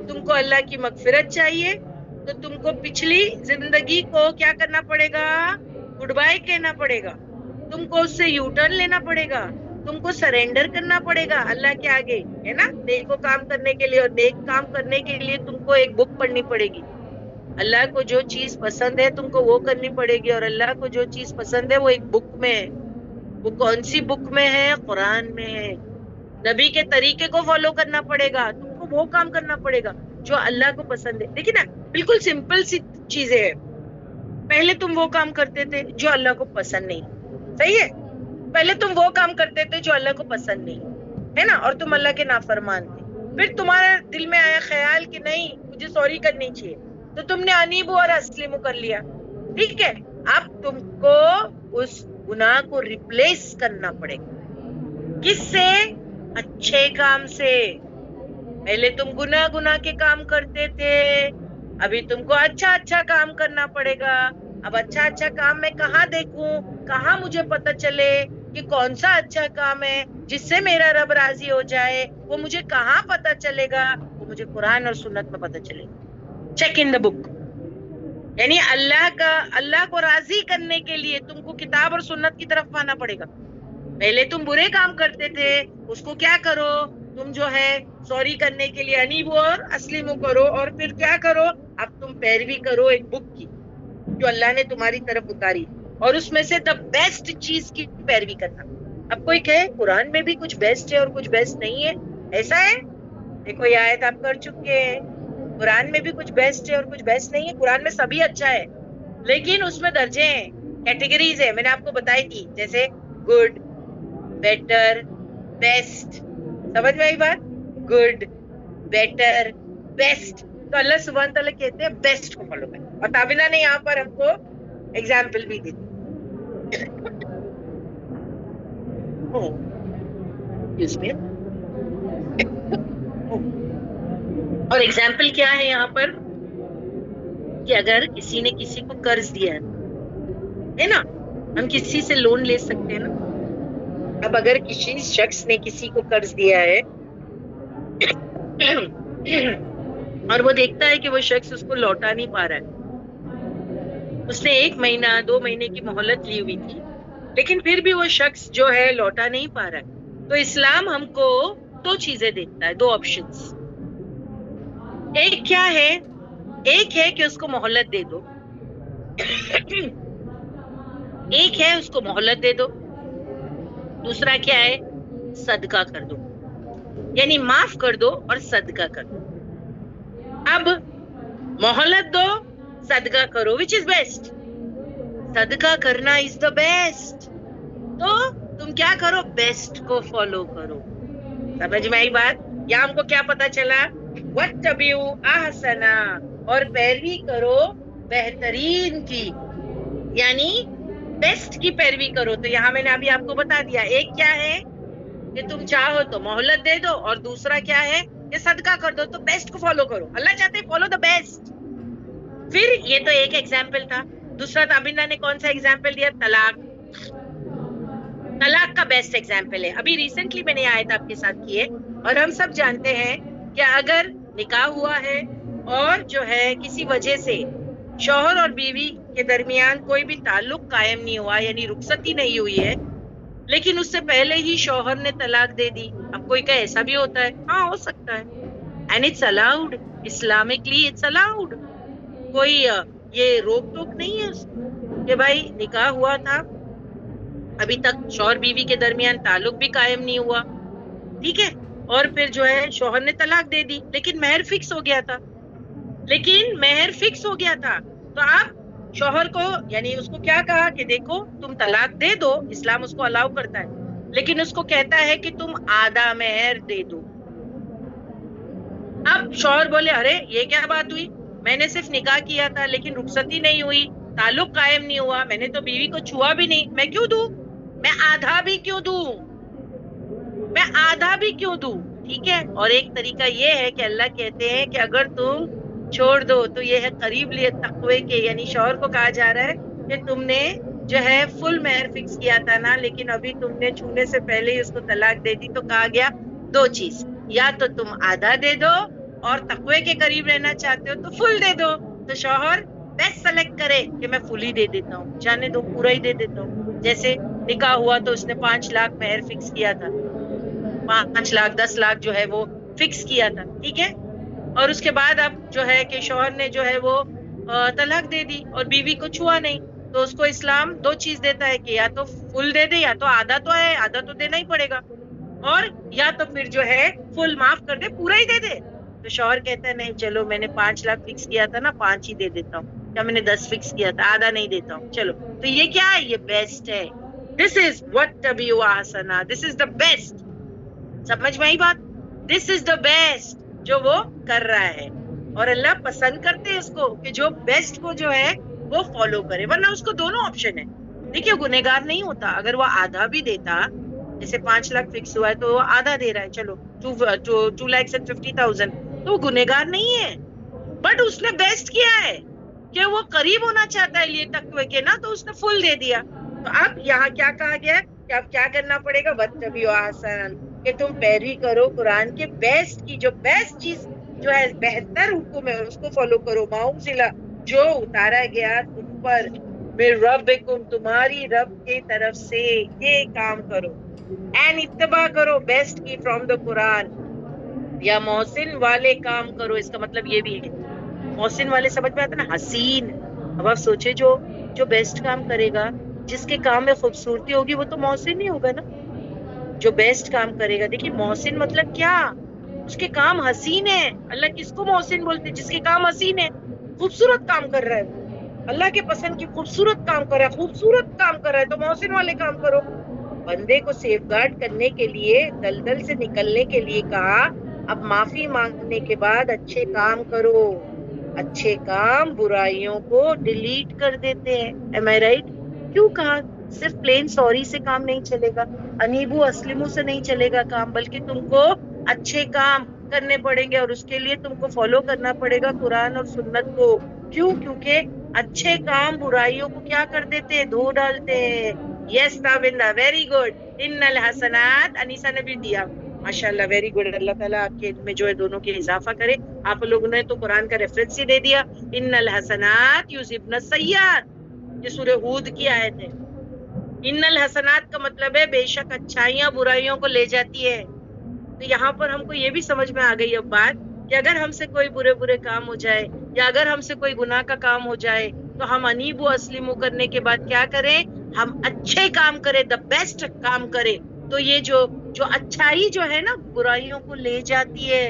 تم کو اللہ کی مغفرت چاہیے، تو تم کو پچھلی زندگی کو کیا کرنا پڑے گا؟ گڈ بائی کہنا پڑے گا. تم کو اس سے یو ٹرن لینا پڑے گا، تم کو سرینڈر کرنا پڑے گا اللہ کے آگے، ہے نا. نیک کام کرنے کے لیے، اور نیک کام کرنے کے لیے تم کو ایک بک پڑھنی پڑے گی. اللہ کو جو چیز پسند ہے تم کو وہ کرنی پڑے گی، اور اللہ کو جو چیز پسند ہے وہ ایک بک میں ہے. وہ کون سی بک میں ہے؟ قرآن میں ہے. نبی کے طریقے کو فالو کرنا پڑے گا، تم کو وہ کام کرنا پڑے گا جو اللہ کو پسند ہے. دیکھیں نا، بالکل سمپل سی چیزیں ہیں. پہلے تم وہ کام کرتے تھے جو اللہ کو پسند نہیں، صحیح ہے. پہلے تم وہ کام کرتے تھے جو اللہ کو پسند نہیں، ہے نا، اور تم اللہ کے نافرمان تھے. پھر تمہارے دل میں آیا خیال کہ نہیں مجھے سوری کرنی چاہیے، تو تم نے انیبو اور اسلمو کر لیا، ٹھیک ہے. اب تم کو اس گناہ کو ریپلیس کرنا پڑے گا. کس سے؟ اچھے کام سے. پہلے تم گناہ کے کام کرتے تھے، ابھی تم کو اچھا کام کرنا پڑے گا. اب اچھا کام میں کہاں دیکھوں، کہاں مجھے پتہ چلے کہ کون سا اچھا کام ہے جس سے میرا رب راضی ہو جائے؟ وہ مجھے کہاں پتہ چلے گا؟ وہ مجھے قرآن اور سنت میں پتہ چلے گا. چیک ان دا بک. یعنی اللہ کو راضی کرنے کے لیے تم کو کتاب اور سنت کی طرف آنا پڑے گا. پہلے تم برے کام کرتے تھے، اس کو کیا کرو، تم جو ہے سوری کرنے کے لیے انیبو اور اسلمو کرو، اور پھر کیا کرو، اب تم پیروی کرو ایک بک کی جو اللہ نے تمہاری طرف اتاری، اور اس میں سے دا بیسٹ چیز کی پیروی کرنا. اب کوئی کہے قرآن میں بھی کچھ بیسٹ ہے اور کچھ بیسٹ نہیں ہے، ایسا ہے؟ دیکھو یہ آیت آپ کر چکے ہیں، قرآن میں بھی کچھ بیسٹ ہے اور کچھ بیسٹ نہیں ہے. قرآن میں سبھی اچھا ہے، لیکن اس میں درجے ہیں، کیٹیگریز ہیں. میں نے آپ کو بتائی تھی، جیسے گڈ، بیٹر، بیسٹ. سمجھ میں آئی بات؟ Good, better, best. تو اللہ سبحانہ تعالیٰ کہتے ہیں بیسٹ کو فالو کریں. اور تابینہ نے یہاں پر ہم کو ایگزامپل بھی دی. اور ایگزامپل کیا ہے یہاں پر؟ کہ اگر کسی نے کسی کو قرض دیا ہے نا، ہم کسی سے لون لے سکتے ہیں نا. اب اگر کسی شخص نے کسی کو قرض دیا ہے اور وہ دیکھتا ہے کہ وہ شخص اس کو لوٹا نہیں پا رہا ہے، اس نے 1 مہینہ 2 مہینے کی مہلت لی ہوئی تھی، لیکن پھر بھی وہ شخص جو ہے لوٹا نہیں پا رہا ہے، تو اسلام ہم کو 2 چیزیں دیتا ہے، 2 آپشنز. ایک کیا ہے؟ ایک ہے کہ اس کو مہلت دے دو، ایک ہے اس کو مہلت دے دو. دوسرا کیا ہے؟ صدقہ کر دو، یعنی معاف کر دو اور صدقہ کر دو. اب مہلت دو، صدقہ کرو، which is best؟ صدقہ کرنا is the best. تو تم کیا کرو؟ بیسٹ کو فالو کرو. سمجھ میں آئی بات؟ یا ہم کو کیا پتا چلا؟ وَاتَّبِعُوا أَحْسَنَ، اور پیروی کرو بہترین کی، یعنی بیسٹ کی پیروی کرو. تو یہاں میں نے ابھی آپ کو بتا دیا، ایک کیا ہے کہ تم چاہو تو مہلت دے دو، اور دوسرا کیا ہے کہ صدقہ کر دو. تو بیسٹ کو فالو کرو. اللہ چاہتے فالو دا بیسٹ. پھر یہ تو ایک ایگزامپل تھا. دوسرا تابینہ نے کون سا ایگزامپل دیا؟ طلاق. طلاق کا بیسٹ ایگزامپل ہے. ابھی ریسنٹلی میں نے آیت آپ کے ساتھ کی ہے، اور ہم سب جانتے ہیں کہ اگر نکاح ہوا ہے اور جو ہے کسی وجہ سے شوہر اور بیوی کے درمیان کوئی بھی تعلق قائم نہیں ہوا، یعنی رخصتی نہیں ہوئی ہے، لیکن اس سے پہلے ہی شوہر نے طلاق دے دی. اب کوئی کہ ایسا بھی ہوتا ہے، ہاں ہو سکتا ہے. And it's allowed, islamically it's allowed. کوئی یہ روک ٹوک نہیں ہے کہ بھائی نکاح ہوا تھا، ابھی تک شوہر بیوی کے درمیان تعلق بھی قائم نہیں ہوا، ٹھیک ہے، اور پھر جو ہے شوہر نے طلاق دے دی، لیکن مہر فکس ہو گیا تھا. تو آپ شوہر کو یعنی اس کو کیا کہا کہ دیکھو تم طلاق دے دو، اسلام اس کو الاؤ کرتا ہے، لیکن اس کو کہتا ہے کہ تم آدھا مہر دے دو. اب شوہر بولے ارے یہ کیا بات ہوئی، میں نے صرف نکاح کیا تھا لیکن رخصتی نہیں ہوئی، تعلق قائم نہیں ہوا، میں نے تو بیوی کو چھوا بھی نہیں، میں کیوں دوں، میں آدھا بھی کیوں دوں. ٹھیک ہے. اور ایک طریقہ یہ ہے کہ اللہ کہتے ہیں کہ اگر تم چھوڑ دو تو یہ ہے قریب لیے تقوی کے، یعنی شوہر کو کہا جا رہا ہے کہ تم نے جو ہے فل مہر فکس کیا تھا نا، لیکن ابھی تم نے چھونے سے پہلے ہی اس کو طلاق دے دی، تو کہا گیا دو چیز، یا تو تم آدھا دے دو اور تقوی کے قریب رہنا چاہتے ہو تو فل دے دو. تو شوہر بیسٹ سلیکٹ کرے کہ میں فل ہی دے دیتا ہوں، جانے دو پورا ہی دے دیتا ہوں. جیسے نکاح ہوا تو اس نے 5 لاکھ مہر فکس کیا تھا، 5 لاکھ 10 لاکھ جو ہے وہ فکس کیا تھا، ٹھیک ہے. اور اس کے بعد اب جو ہے کہ شوہر نے جو ہے وہ طلاق دے دی اور بیوی کو چھوا نہیں، تو اس کو اسلام 2 چیز دیتا ہے کہ یا تو فل دے دے، یا تو آدھا تو ہے، آدھا تو دینا ہی پڑے گا، اور یا تو پھر جو ہے فل معاف کر دے، پورا ہی دے دے. تو شوہر کہتا ہے نہیں چلو میں نے 5 لاکھ فکس کیا تھا نا، 5 ہی دے دیتا ہوں، یا میں نے 10 فکس کیا تھا، آدھا نہیں دیتا ہوں. چلو تو یہ کیا ہے، یہ بیسٹ ہے. دس از وٹ تبیو احسنا، دس از دا بیسٹ. سمجھ میں آئی بات؟ دس از دا بیسٹ جو وہ کر رہا ہے، اور اللہ پسند کرتے ہیں اس کو کہ جو بیسٹ کو جو ہے وہ فالو کرے، ورنہ اس کو دونوں آپشن ہے. دیکھیے گنہگار نہیں ہوتا، اگر وہ آدھا بھی دیتا، جیسے 5 لاکھ فکس ہوا ہے تو وہ آدھا دے رہا ہے، چلو 2,50,000، تو وہ گنہگار نہیں ہے. بٹ اس نے بیسٹ کیا ہے کہ وہ قریب ہونا چاہتا ہے لیے تقوی کے نا، تو اس نے فل دے دیا. تو اب یہاں کیا کہا گیا ہے کہ اب کیا کرنا پڑے گا، وَاتَّبِعُوا أَحْسَنَ، کہ تم پیروی کرو قرآن کے بیسٹ کی، جو بیسٹ چیز جو ہے بہتر حکم ہے اس کو فالو کرو. مَا أُنزِلَ، جو اتارا گیا تم پر، مِن رَبِّکُم، تمہاری رب کی طرف سے، یہ کام کرو. اینڈ اتباع کرو بیسٹ کی فرام دا قرآن، یا محسن والے کام کرو. اس کا مطلب یہ بھی ہے، محسن والے سمجھ میں آتا نا، حسین. اب آپ سوچے جو بیسٹ کام کرے گا، جس کے کام میں خوبصورتی ہوگی، وہ تو محسن ہی ہوگا نا، جو بیسٹ کام کرے گا. دیکھیے محسن مطلب کیا، اس کے کام حسین ہے. اللہ کس کو محسن بولتے، جس کے کام حسین ہے، خوبصورت کام کر رہا ہے، اللہ کے پسند کی خوبصورت کام کر رہا ہے، تو محسن والے کام کرو. بندے کو سیف گارڈ کرنے کے لیے، دلدل سے نکلنے کے لیے کہا اب معافی مانگنے کے بعد اچھے کام کرو. اچھے کام برائیوں کو ڈیلیٹ کر دیتے ہیں. Am I right؟ کیوں کہا صرف پلین سوری سے کام نہیں چلے گا، انیبو اسلمو سے نہیں چلے گا کام، بلکہ تم کو اچھے کام کرنے پڑیں گے، اور اس کے لیے تم کو فالو کرنا پڑے گا قرآن اور سنت کو. کیوں؟ کیونکہ اچھے کام برائیوں کو کیا کر دیتے ہیں، دھو ڈالتے ہیں. یس تابندہ، ویری گڈ. ان الحسنات، انیسا نے بھی دیا، ماشاءاللہ ویری گڈ. اللہ تعالیٰ آپ کے علم میں جو ہے دونوں کے اضافہ کرے. آپ لوگوں نے تو قرآن کا ریفرنس ہی دے دیا، ان الحسنات یذہبن السیئات، یہ سورہ ہود کی آیت ہے. ان الحسنات کا مطلب ہے بے شک اچھائیاں برائیوں کو لے جاتی ہے. تو یہاں پر ہم کو یہ بھی سمجھ میں آ گئی اب بات کہ اگر ہم سے کوئی برے کام ہو جائے، یا اگر ہم سے کوئی گناہ کا کام ہو جائے، تو ہم انیب و اسلم کرنے کے بعد کیا کریں، ہم اچھے کام کریں، دا بیسٹ کام کریں. تو یہ جو اچھائی جو ہے نا برائیوں کو لے جاتی ہے.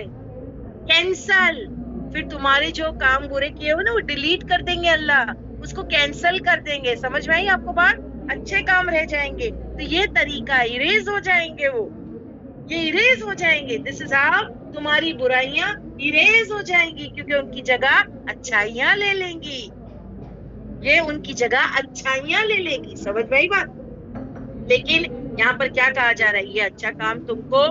کینسل، پھر تمہارے جو کام برے کیے ہو نا وہ ڈیلیٹ کر دیں گے، اللہ اس کو کینسل کر دیں گے. سمجھ میں آئی آپ کو بات؟ اچھے کام رہ جائیں گے. تو یہ طریقہ اریز ہو جائیں گے، وہ یہ اریز ہو جائیں گے. دس از ہاؤ تمہاری برائیاں اریز ہو جائیں گی، کیونکہ ان کی جگہ اچھائیاں لے لیں گی. یہ ان کی جگہ اچھائیاں لے لیں گی. سمجھ میں آئی بات؟ لیکن یہاں پر کیا کہا جا رہا ہے، یہ اچھا کام تم کو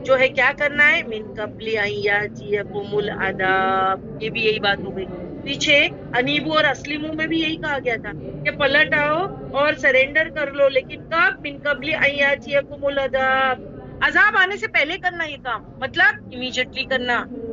جو ہے کیا کرنا ہے، من قبل ان یاتیکم العذاب. یہ بھی یہی بات ہو گئی. پیچھے انیبو اور اسلمو میں بھی یہی کہا گیا تھا کہ پلٹ آؤ اور سرینڈر کر لو، لیکن کب، من قبل ان یاتیکم العذاب، عذاب آنے سے پہلے کرنا یہ کام، مطلب امیڈیٹلی کرنا.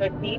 30।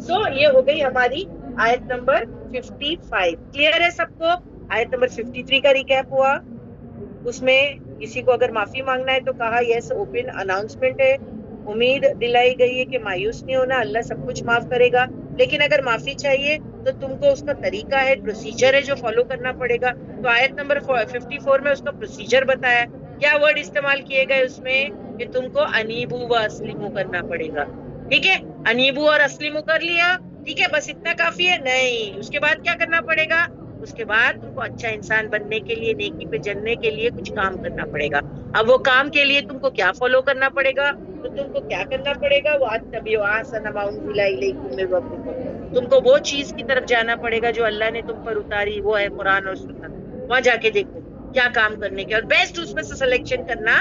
سو یہ ہو گئی ہماری آیت نمبر 55. کلیئر ہے سب کو؟ آیت نمبر 53 کا ریکیپ ہوا. اس میں کسی کو اگر معافی مانگنا ہے تو کہا یس اوپن اناؤنسمنٹ ہے. امید دلائی گئی ہے کہ مایوس نہیں ہونا, اللہ سب کچھ معاف کرے گا. لیکن اگر معافی چاہیے تو تم کو اس کا طریقہ ہے, پروسیجر ہے جو فالو کرنا پڑے گا. تو آیت نمبر 54 میں اس کا پروسیجر بتایا. کیا ورڈ استعمال کیے گئے اس میں؟ کہ تم کو انیبو و اسلمو کرنا پڑے گا. ٹھیک ہے, انیبو اور اسلمو کر لیا, ٹھیک ہے, بس اتنا کافی ہے؟ نہیں, اس کے بعد کیا کرنا پڑے گا؟ اس کے بعد تم کو اچھا انسان بننے کے لیے, نیکی پہ جلنے کے لیے کچھ کام کرنا پڑے گا. اب وہ کام کے لیے تم کو کیا فالو کرنا پڑے گا؟ تو تم کو کیا کرنا پڑے گا؟ وَاتَّبِعُوا أَحْسَنَ مَا أُنزِلَ إِلَيْكُم مِّن رَّبِّكُم. تم کو وہ چیز کی طرف جانا پڑے گا جو اللہ نے تم پر اتاری, وہ ہے قرآن اور سنت. وہاں جا کے دیکھو کیا کام کرنے کے, اور بیسٹ اس میں سے سلیکشن کرنا.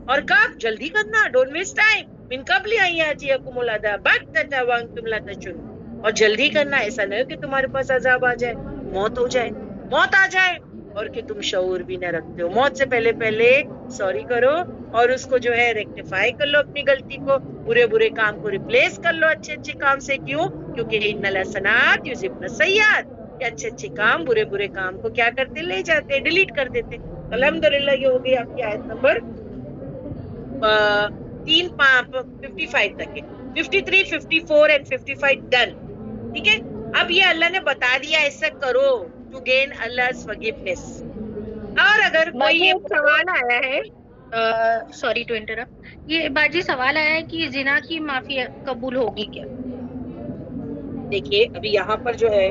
اور کب؟ جلدی کرنا, ڈونٹ ویسٹ ٹائم. من قبل ان یاتیکم العذاب بغتۃ وانتم لا تشعرون. اور جلدی کرنا, ایسا نہیں ہو کہ تمہارے پاس عذاب آ جائے, موت ہو جائے, موت آ جائے اور کہ تم شعور بھی نہ رکھتے ہو. موت سے پہلے پہلے سوری کرو اور اس کو جو ہے ریکٹیفائی کر لو, اپنی غلطی کو, برے برے کام کو ریپلیس کر لو اچھے اچھے کام سے. کیوں؟ کیونکہ ان الحسنات یذھبن السیئات, کہ اچھے اچھے کام برے برے کام کو کیا کرتے؟ لے جاتے, ڈیلیٹ کر دیتے. الحمدللہ یہ ہو گئی آپ کی آیت نمبر 55 تک ہے. 53, 54 اینڈ 55 ڈن. ٹھیک ہے, اب یہ اللہ نے بتا دیا ایسا کرو ٹو گین Allah's forgiveness. اور اگر کوئی باجی یہ ایک سوال آیا ہے, سوری ٹو انٹرپٹ, یہ باجی سوال آیا ہے کہ زنا کی معافی قبول ہوگی کیا؟ دیکھیے ابھی یہاں پر جو ہے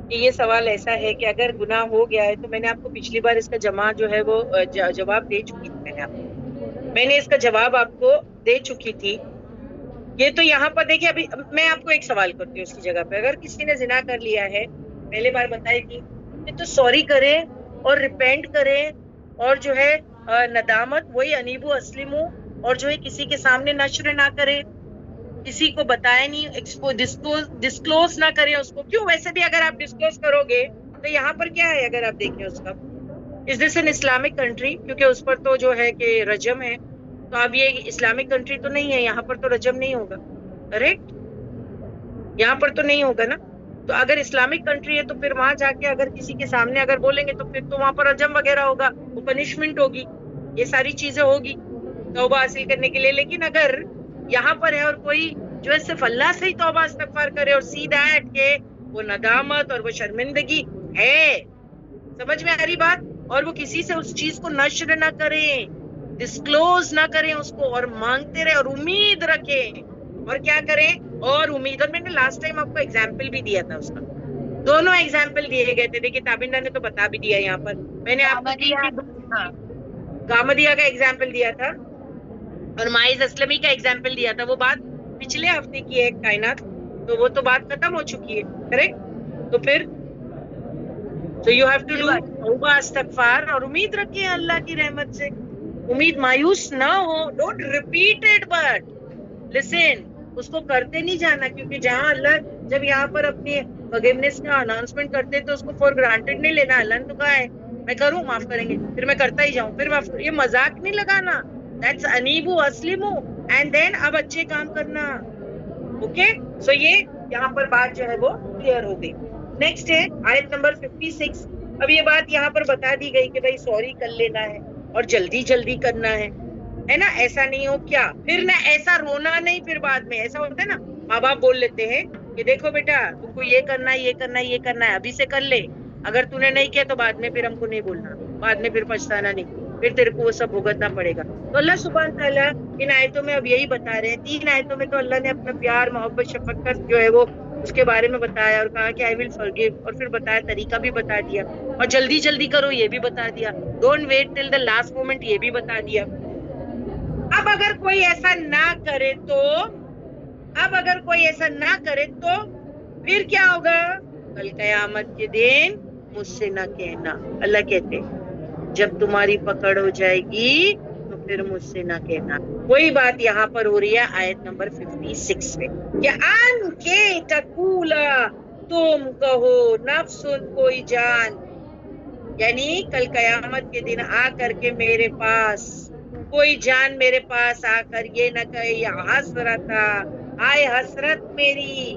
کہ یہ سوال ایسا ہے کہ اگر گناہ ہو گیا ہے تو میں نے آپ کو پچھلی بار اس کا جمع جو ہے وہ جواب دے چکی تھی. میں نے اس کا جواب آپ کو دے چکی تھی. یہ تو یہاں پر دیکھیے, ابھی میں آپ کو ایک سوال کرتی ہوں اس کی جگہ پہ. اگر کسی نے زنا کر لیا ہے, پہلے بار بتائی تھی کہ تو سوری کرے اور ریپینٹ کرے اور جو ہے ندامت, وہی انیبو اسلمو, اور جو ہے کسی کے سامنے نشر نہ کرے, کسی کو بتائے نہیں, ڈسکلوز نہ کرے اس کو. کیوں؟ ویسے بھی اگر آپ ڈسکلوز کرو گے تو یہاں پر کیا ہے, اگر آپ دیکھیں اس کا, از دس این اسلامک کنٹری؟ کیونکہ اس پر تو جو ہے کہ رجم ہے. تو اب یہ اسلامک کنٹری تو نہیں ہے, یہاں پر تو رجم نہیں ہوگا, کریکٹ؟ یہاں پر تو نہیں ہوگا نا. تو اگر اسلامک کنٹری ہے تو پھر وہاں جا کے اگر کسی کے سامنے اگر بولیں گے تو پھر تو وہاں پر رجم وغیرہ ہوگا, وہ پنشمنٹ ہوگی, یہ ساری چیزیں ہوگی توبہ حاصل کرنے کے لیے. لیکن اگر یہاں پر ہے اور کوئی جو ہے صرف اللہ سے ہی توبہ استغفار کرے اور سی دیٹ کہ وہ ندامت اور وہ شرمندگی ہے, سمجھ میں آ رہی بات, اور وہ کسی سے اس چیز کو نشر نہ کریں, ڈسکلوز نہ کریں اس کو, اور مانگتے رہے اور امید رکھیں, اور کیا کریں, اور امید. اور میں نے لاسٹ ٹائم آپ کو ایگزامپل بھی دیا تھا اس کا, دونوں ایگزامپل دیے گئے تھے. دیکھیے تابندہ نے تو بتا بھی دیا یہاں پر, میں نے آپ کو گامدیہ کا ایگزامپل دیا تھا اور مائز اسلمی کا ایگزامپل دیا تھا. وہ بات پچھلے ہفتے کی ہے کائنات, تو وہ تو بات ختم ہو چکی ہے, کریکٹ؟ تو پھر so you have to do توبہ استغفار اور امید رکھیں اللہ کی رحمت سے. امید مایوس نہ ہو, ڈونٹ ریپیٹ اٹ بٹ لسن, اس کو کرتے نہیں جانا. کیونکہ جہاں اللہ جب یہاں پر اپنی فورگیونیس کا اناؤنسمنٹ کرتے تو اس کو فور گرانٹیڈ نہیں لینا. اللہ نے تو کہا ہے میں کروں, معاف کریں گے, پھر میں کرتا ہی جاؤں, پھر یہ مذاق نہیں لگانا. دیٹس انیبو اسلمو, اینڈ دین اب اچھے کام کرنا. اوکے, سو یہ یہاں پر بات جو ہے وہ کلیئر ہو گئی. نیکسٹ ہے آیت نمبر 56. اب یہ بات یہاں پر بتا دی گئی کہ بھائی سوری کر لینا ہے اور جلدی جلدی کرنا ہے نا, ایسا نہیں ہو کیا, پھر نہ ایسا رونا نہیں. پھر بعد میں ایسا ہوتا ہے نا, ماں باپ بول لیتے ہیں کہ دیکھو بیٹا تم کو یہ کرنا ہے, یہ کرنا ہے, یہ کرنا ہے, ابھی سے کر لے, اگر تو نے نہیں کیا تو بعد میں پھر ہم کو نہیں بولنا, بعد میں پھر پچھتانا نہیں, پھر تیرے کو وہ سب بھگتنا پڑے گا. تو اللہ سبحانہ تعالیٰ ان آیتوں میں اب یہی بتا رہے ہیں. 3 آیتوں میں تو اللہ نے اپنا پیار, محبت, شفقت جو ہے وہ اس کے بارے میں بتایا اور کہا کہ آئی ول فارگیو, اور پھر بتایا, طریقہ بھی بتا دیا, اور جلدی جلدی کرو یہ بھی بتا دیا, don't wait till the last moment یہ بھی بتا دیا. اب اگر کوئی ایسا نہ کرے تو, اب اگر کوئی ایسا نہ کرے تو پھر کیا ہوگا؟ کل قیامت کے دن مجھ سے نہ کہنا. اللہ کہتے جب تمہاری پکڑ ہو جائے گی تو پھر مجھ سے نہ کہنا. وہی بات یہاں پر ہو رہی ہے آیت نمبر 56 میں, کہ ان کے تقولا, تم کہو, نفس کوئی جان, یعنی کل قیامت کے دن آ کر کے میرے پاس کوئی جان, میرے پاس آ کر یہ نہ کہے یا حسرت, آئے حسرت میری,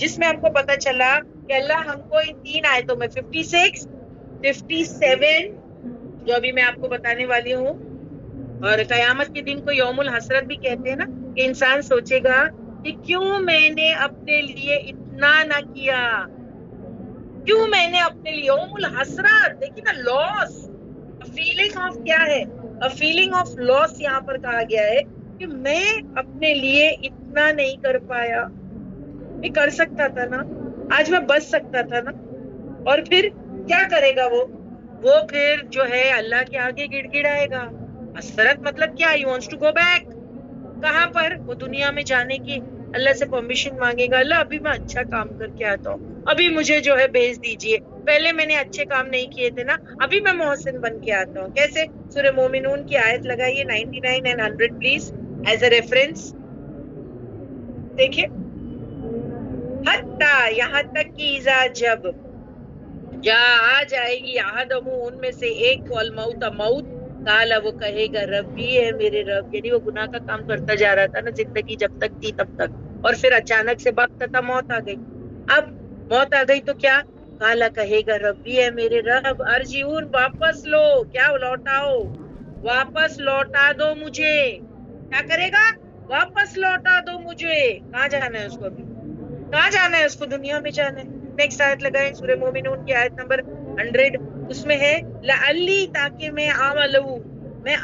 جس میں ہم کو پتا چلا کہ اللہ ہم کو ان 3 آیتوں میں 56 57 جو ابھی میں آپ کو بتانے والی ہوں، اور قیامت کے دن کو یوم الحسرت بھی کہتے ہیں نا، کہ انسان سوچے گا کہ کیوں میں نے اپنے لیے اتنا نہ کیا، کیوں میں نے اپنے لیے، یوم الحسرت دیکھیے نا، لاس، فیلنگ آف کیا ہے، فیلنگ آف لاس یہاں پر کہا گیا ہے کہ میں اپنے لیے اتنا نہیں کر پایا، میں کر سکتا تھا نا، آج میں بچ سکتا تھا نا. اور پھر کیا کرے گا وہ پھر جو ہے اللہ کے آگے گڑ گڑائے گا. حسرت مطلب کیا؟ He wants to go back. کہاں پر؟ وہ دنیا میں جانے کی اللہ سے پرمیشن مانگے گا، اللہ ابھی میں اچھا کام کر کے آتا ہوں، ابھی مجھے جو ہے بھیج دیجئے، پہلے میں نے اچھے کام نہیں کیے تھے نا، ابھی میں محسن بن کے آتا ہوں. کیسے؟ سورہ مومنون کی آیت لگائیے 99 and 100 please as a reference. دیکھیے، حتی یہاں تک کہ اذا جب جا آ جائے گی احدہم ان میں سے ایک کو الموت موت، کالا وہ کہے گا ربی ہے میرے رب. یعنی وہ گناہ کا کام کرتا جا رہا تھا نا زندگی جب تک تھی تب تک، اور پھر اچانک سے بغتۃ موت آ گئی. اب موت آ گئی تو کیا؟ کالا کہے گا ربی ہے میرے رب ارجعون، واپس لو، کیا لوٹاؤ، واپس لوٹا دو مجھے. کیا کرے گا؟ واپس لوٹا دو مجھے. کہاں جانا ہے اس کو؟ ابھی کہاں جانا ہے اس کو؟ دنیا میں جانا ہے. نیکسٹ آیت لگائیں سورہ مومنون کی آیت نمبر 100. اس میں ہے لعلی، تاکہ میں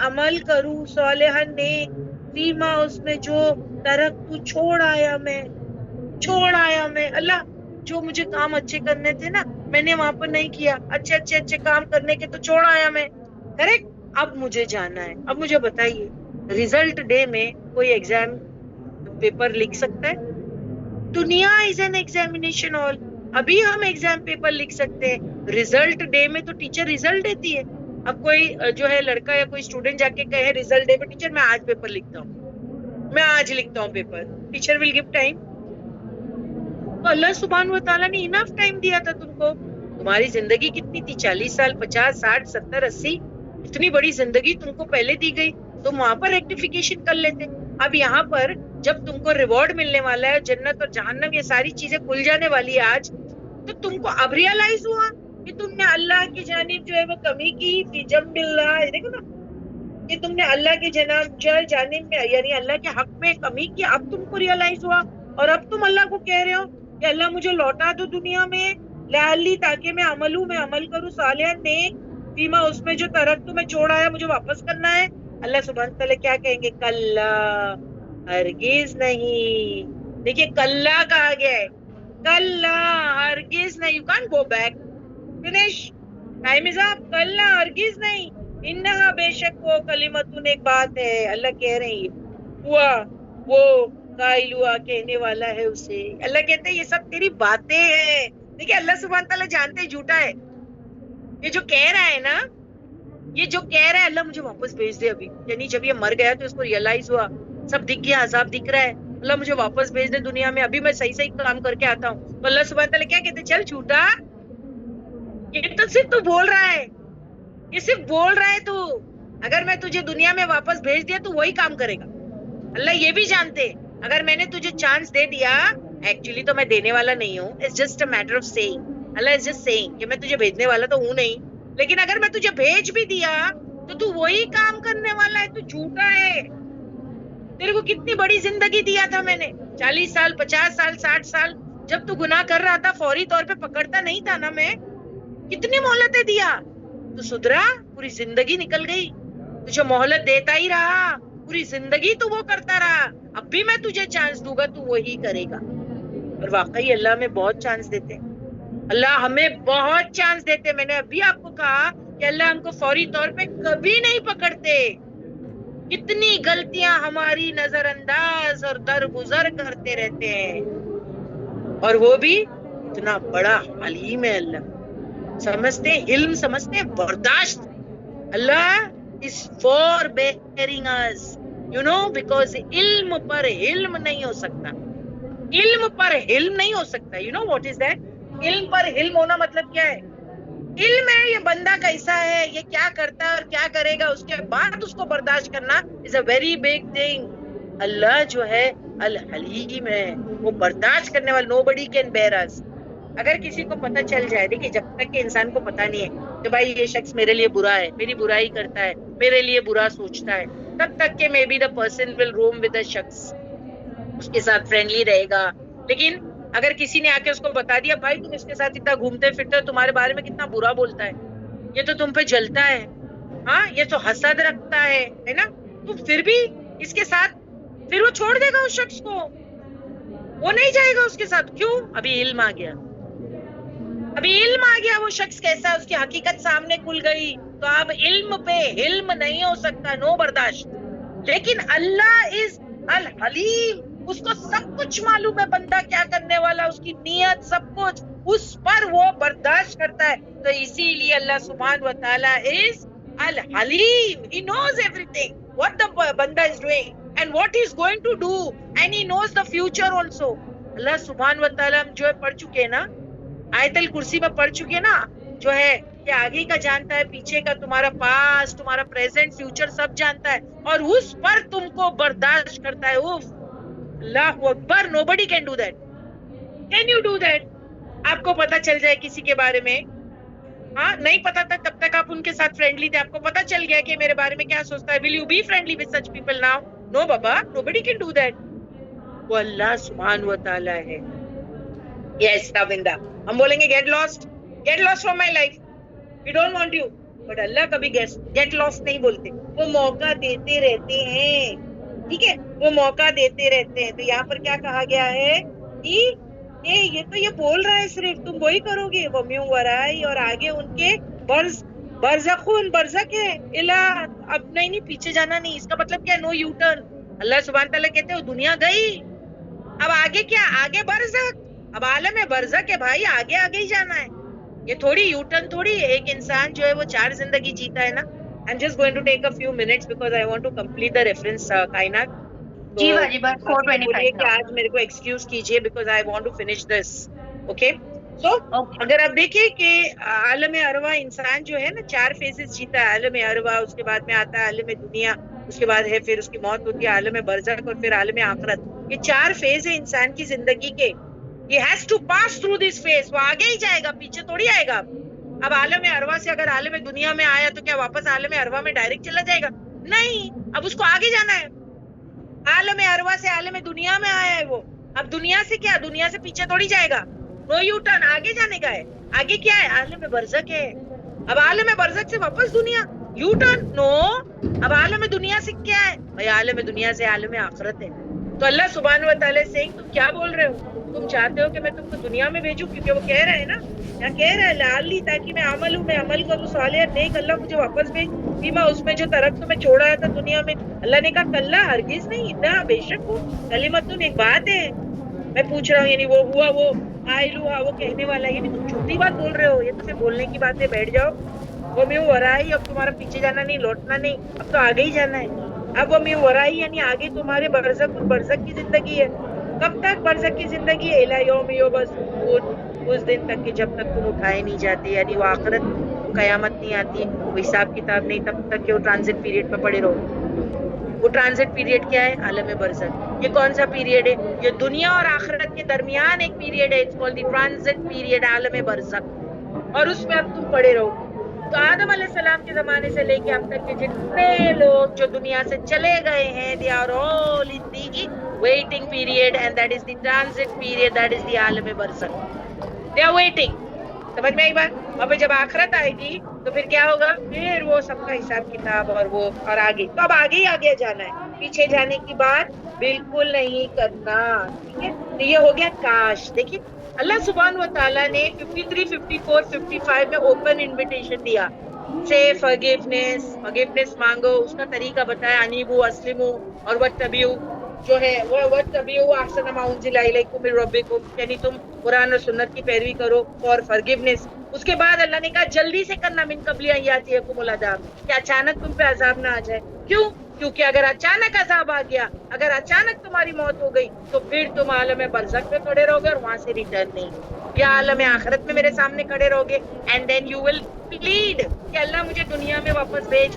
عمل کروں، صالحا نیک، فیما اس میں جو ترکت چھوڑ آیا میں. اللہ جو مجھے کام اچھے کرنے تھے نا میں نے وہاں پر نہیں کیا، اچھے کام کرنے کے تو چھوڑ آیا میں. کریکٹ. اب مجھے جانا ہے. اب مجھے بتائیے، ریزلٹ ڈے میں کوئی ایگزام پیپر لکھ سکتا ہے؟ دنیا از این ایگزامینیشن ہال. ابھی ہم ایگزام پیپر لکھ سکتے ہیں. ریزلٹ ڈے میں تو ٹیچر ریزلٹ دیتی ہے. اب کوئی جو ہے لڑکا یا کوئی اسٹوڈنٹ جا کے کہے ریزلٹ ڈے میں ٹیچر میں آج پیپر لکھتا ہوں، میں آج لکھتا ہوں paper, teacher will give time. تو اللہ سبحانہ و تعالیٰ نے انف ٹائم دیا تھا تم کو. تمہاری زندگی کتنی تھی؟ 40 سال، 50، 60، 70، 80، اتنی بڑی زندگی تم کو پہلے دی گئی. تم وہاں پر ریکٹیفیکیشن کر لیتے. اب یہاں پر جب تم کو ریوارڈ ملنے والا ہے، جنت اور جہنم یہ ساری چیزیں کھل جانے والی ہے آج، تو تم کو اب ریئلائز ہوا کہ تم نے اللہ کی جانب جو ہے وہ کمی کی فی جنب اللہ. دیکھو نا کہ تم نے اللہ کی جانب میں یعنی اللہ کے حق میں کمی کی. اب تم کو ریئلائز ہوا، اور اب تم اللہ کو کہہ رہے ہو کہ اللہ مجھے لوٹا دو دنیا میں، لعلی تاکہ میں عمل کروں صالحا نیک، فیما اس میں جو ترکت میں چھوڑ آیا مجھے واپس کرنا ہے. اللہ سبحانہ تعالیٰ کیا کہیں گے؟ کلا، ہرگز نہیں. دیکھیے کلا کہا گیا ہے، کلا ہرگز نہیں. You can't go back, finish, time is up. کلا ہرگز نہیں، انہا بے شک وہ کلمتن ایک بات ہے. اللہ کہہ رہے ہیں ہوا وہ قائل ہوا کہنے والا ہے اسے. اللہ کہتے ہیں یہ سب تیری باتیں ہیں. دیکھیے اللہ سبحانہ تعالیٰ جانتے ہیں جھوٹا ہے یہ جو کہہ رہا ہے نا، یہ جو کہہ رہا ہے اللہ مجھے واپس بھیج دے ابھی. یعنی جب یہ مر گیا تو اس کو ریئلائز ہوا، سب دکھ گیا، عذاب دکھ رہا ہے، اللہ مجھے واپس بھیج دے دنیا میں، ابھی میں صحیح کام کر کے آتا ہوں. تو اللہ سبحانہ تعالیٰ کیا کہتے ہیں؟ چل جھوٹا، یہ تو صرف تو بول رہا ہے، یہ صرف بول رہا ہے تو، اگر میں تجھے دنیا میں واپس بھیج دیا تو وہی کام کرے گا. اللہ یہ بھی جانتے اگر میں نے تجھے چانس دے دیا، ایکچولی تو میں دینے والا نہیں ہوں، it's just a matter of saying. اللہ از جسٹ سیئنگ کہ میں تجھے بھیجنے والا تو ہوں نہیں، لیکن اگر میں تجھے بھیج بھی دیا تو وہی کام کرنے والا ہے، تو جھوٹا ہے. تیرے کو کتنی بڑی زندگی دیا تھا میں نے، 40 سال، 50 سال، 60 سال. جب تو گناہ کر رہا تھا فوری طور پہ پکڑتا نہیں تھا نا میں، کتنی مہلتیں دیا. تو سدھرا، پوری زندگی نکل گئی. تجھے مہلت دیتا ہی رہا، پوری زندگی تو وہ کرتا رہا. اب بھی میں تجھے چانس دوں گا تو وہی کرے گا. اور واقعی اللہ ہمیں بہت چانس دیتے ہیں، اللہ ہمیں بہت چانس دیتے. میں نے ابھی آپ کو کہا کہ اللہ ہم کو فوری طور پہ کبھی نہیں پکڑتے. کتنی غلطیاں ہماری نظر انداز اور درگزر کرتے رہتے ہیں، اور وہ بھی اتنا بڑا حلیم ہے اللہ. سمجھتے ہیں علم، سمجھتے ہیں برداشت. اللہ is forbearing us, you know, because علم پر علم نہیں ہو سکتا. علم پر علم نہیں ہو سکتا. You know what is that? علم پر علم ہونا مطلب کیا ہے؟ علم ہے یہ بندہ کیسا ہے، یہ کیا کرتا ہے اور کیا کرے گا، اس کے بعد اس کو برداشت کرنا is a very big thing. اللہ جو ہے الحلیم ہے, وہ برداشت کرنے والا. nobody can bear us. اگر کسی کو پتہ چل جائے, دیکھیے جب تک کہ انسان کو پتہ نہیں ہے کہ بھائی یہ شخص میرے لیے برا ہے, میری برائی کرتا ہے, میرے لیے برا سوچتا ہے, تب تک کہ maybe the person will roam with the شخص, اس کے ساتھ فرینڈلی رہے گا. لیکن اگر کسی نے آ کے اس کو بتا دیا بھائی تم اس کے ساتھ اتنا گھومتے پھرتے ہو, تمہارے بارے میں کتنا برا بولتا ہے, یہ تو تم پہ جلتا ہے, ہاں یہ تو حسد رکھتا ہے نا, تو پھر بھی اس کے ساتھ, پھر وہ چھوڑ دے گا اس شخص کو, وہ نہیں جائے گا اس کے ساتھ. کیوں؟ ابھی علم آ گیا, ابھی علم آ گیا وہ شخص کیسا, اس کی حقیقت سامنے کھل گئی. تو اب علم پہ علم نہیں ہو سکتا, نو برداشت. لیکن اللہ از الحلیم, اس کو سب کچھ معلوم ہے بندہ کیا کرنے والا, اس کی نیت سب کچھ, اس پر وہ برداشت کرتا ہے. تو اسی لیے اللہ سبحانہ و تعالی از الحلیم. He knows everything what the banda is doing and what he is going to do, and he knows the future also. اللہ سبحانہ و تعالی ہم جو ہے پڑھ چکے ہیں نا, آیت الکرسی میں پڑھ چکے ہیں نا, جو ہے کہ آگے کا جانتا ہے, پیچھے کا, تمہارا پاسٹ, تمہارا پریزنٹ, فیوچر سب جانتا ہے, اور اس پر تم کو برداشت کرتا ہے. اوف, اللہ اکبر, nobody can do that. Can you do that? آپ کو پتا چل جائے کسی کے بارے میں, ہاں نہیں پتا تھا تب تک آپ ان کے ساتھ فرینڈلی تھے, آپ کو پتا چل گیا کہ میرے بارے میں کیا سوچتا ہے, will you be friendly with such people now? No بابا, nobody can do that. وہ اللہ سبحانہ و تعالی ہے. Yes Ravinda, ہم بولیں گے get lost from my life, we don't want you, but اللہ کبھی get lost نہیں بولتے, وہ موقع دیتے رہتے ہیں. ٹھیک ہے, وہ موقع دیتے رہتے ہیں. تو یہاں پر کیا کہا گیا ہے کہ یہ تو یہ بول رہا ہے صرف تم وہی کرو گے, وہ میوں ورائی, اور آگے ان کے برزخون, برزخ ہے الہ, اب نہیں پیچھے جانا نہیں. اس کا مطلب کیا, نو یو ٹرن. اللہ سبحانہ تعالیٰ کہتے ہیں دنیا گئی, اب آگے کیا, آگے برزخ, اب عالم برزخ ہے بھائی, آگے آگے ہی جانا ہے. یہ تھوڑی یو ٹرن تھوڑی ہے. ایک انسان جو ہے وہ 4 زندگی جیتا ہے نا. I'm just going to take a few minutes because I want to complete the reference کائنات. جی واجی بات 425 کہ آج میرے کو ایکسکیوز کیجیے because I want to finish this. Okay? So اگر آپ دیکھیں کہ عالم ارواح انسان جو ہے نا 4 فیزز جیتا ہے. عالم ارواح, اس کے بعد میں آتا ہے عالم دنیا, اس کے بعد ہے پھر اس کی موت ہوتی ہے عالم برزخ, اور پھر عالم آخرت. یہ 4 فیز ہے انسان کی زندگی کے. He has to pass through this phase. وہ آگے ہی جائے گا, پیچھے تھوڑی آئے گا. اب عالم ارواح سے اگر عالم دنیا میں آیا تو کیا واپس عالم ارواح میں ڈائریکٹ چلا جائے گا؟ نہیں, اب اس کو آگے جانا ہے. عالم ارواح سے عالم دنیا میں آیا ہے وہ, اب دنیا سے کیا, دنیا سے پیچھے تھوڑی جائے گا, نو یو ٹرن, آگے جانے کا ہے. آگے کیا ہے, عالم برزخ ہے. اب عالم برزخ سے واپس دنیا, یو ٹرن نو. اب عالم دنیا سے کیا ہے بھائی, عالم دنیا سے عالم آخرت ہے. تو اللہ سبحانہ و تعالیٰ سے تم کیا بول رہے ہو, تم چاہتے ہو کہ میں تم کو دنیا میں بھیجوں, کیونکہ وہ کہہ رہے ہیں نا, یا کہہ رہا ہے لالی, تاکہ میں عمل کروں صالح نیک, اللہ مجھے واپس بھیج فیما اس میں جو طرف تمہیں چھوڑا تھا دنیا میں. اللہ نے کہا کلا, ہرگز نہیں, نہ بے شک وہ کلمتن, ایک بات ہے. میں پوچھ رہا ہوں, یعنی وہ ہوا, وہ آئل ہوا, وہ کہنے والا, یعنی تم جھوٹی بات بول رہے ہو, یہ تو صرف بولنے کی بات ہے, بیٹھ جاؤ. وہ میوں ورائی, اب تمہارا پیچھے جانا نہیں, لوٹنا نہیں, اب تو آگے ہی جانا ہے. اب وہ میوں ورائی یعنی آگے تمہارے برزخ کی زندگی ہے. کب تک برزخ کی زندگی ہے؟ الہ یوم یبعثون, اس دن تک کہ جب تک تم اٹھائے نہیں جاتے, یعنی وہ آخرت, قیامت نہیں آتی, وہ حساب کتاب نہیں, تب تک کہ وہ ٹرانزٹ پیریڈ میں پڑے رہو. وہ ٹرانزٹ پیریڈ کیا ہے, عالم برزخ. یہ کون سا پیریڈ ہے, یہ دنیا اور آخرت کے درمیان ایک پیریڈ ہے, it's called the transit period, عالم برزخ. اور اس میں اب تم پڑے رہو. تو آدم علیہ السلام کے زمانے سے لے کے اب تک کے جتنے لوگ جو دنیا سے چلے گئے ہیں, they are all in the waiting period, and that is the transit period, that is the عالم برزخ. They are waiting. سمجھ میں آئی بات؟ اور پھر جب آخرت آئے گی تو پھر کیا ہوگا, پھر وہ سب کا حساب کتاب اور وہ اور آگے. تو اب آگے ہی آگے جانا ہے, پیچھے جانے کی بات بالکل نہیں کرنا. ٹھیک ہے, تو یہ ہو گیا کاش. دیکھیے اللہ سبحانہ و تعالیٰ نے 53, 54, 55 میں اوپن انویٹیشن دیا, سے forgiveness مانگو, اس کا طریقہ بتایا, انیبو اسلمو, اور واتبعوا جو ہے وہ واتبعوا احسن ما انزل الیکم من ربکم, یعنی تم قرآن اور سنت کی پیروی کرو اور forgiveness. اس کے بعد اللہ نے کہا جلدی سے کرنا, من قبل ان یاتیکم العذاب, کہ اچانک تم پہ عذاب نہ آ جائے. کیوں؟ کیونکہ اگر اچانک عذاب آ گیا, اگر اچانک تمہاری موت ہو گئی, تو پھر تم عالم برزخ میں کھڑے رہو گے اور وہاں سے ریٹرن نہیں, یا عالم آخرت میں میرے سامنے کھڑے رہو گے. And then you will plead کہ اللہ مجھے دنیا میں واپس بھیج,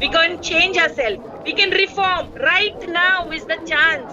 We can change ourselves, we can reform. Right now is the chance.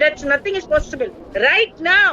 that's nothing is possible. Right now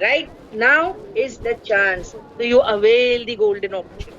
Right now is the chance. So you avail the golden opportunity.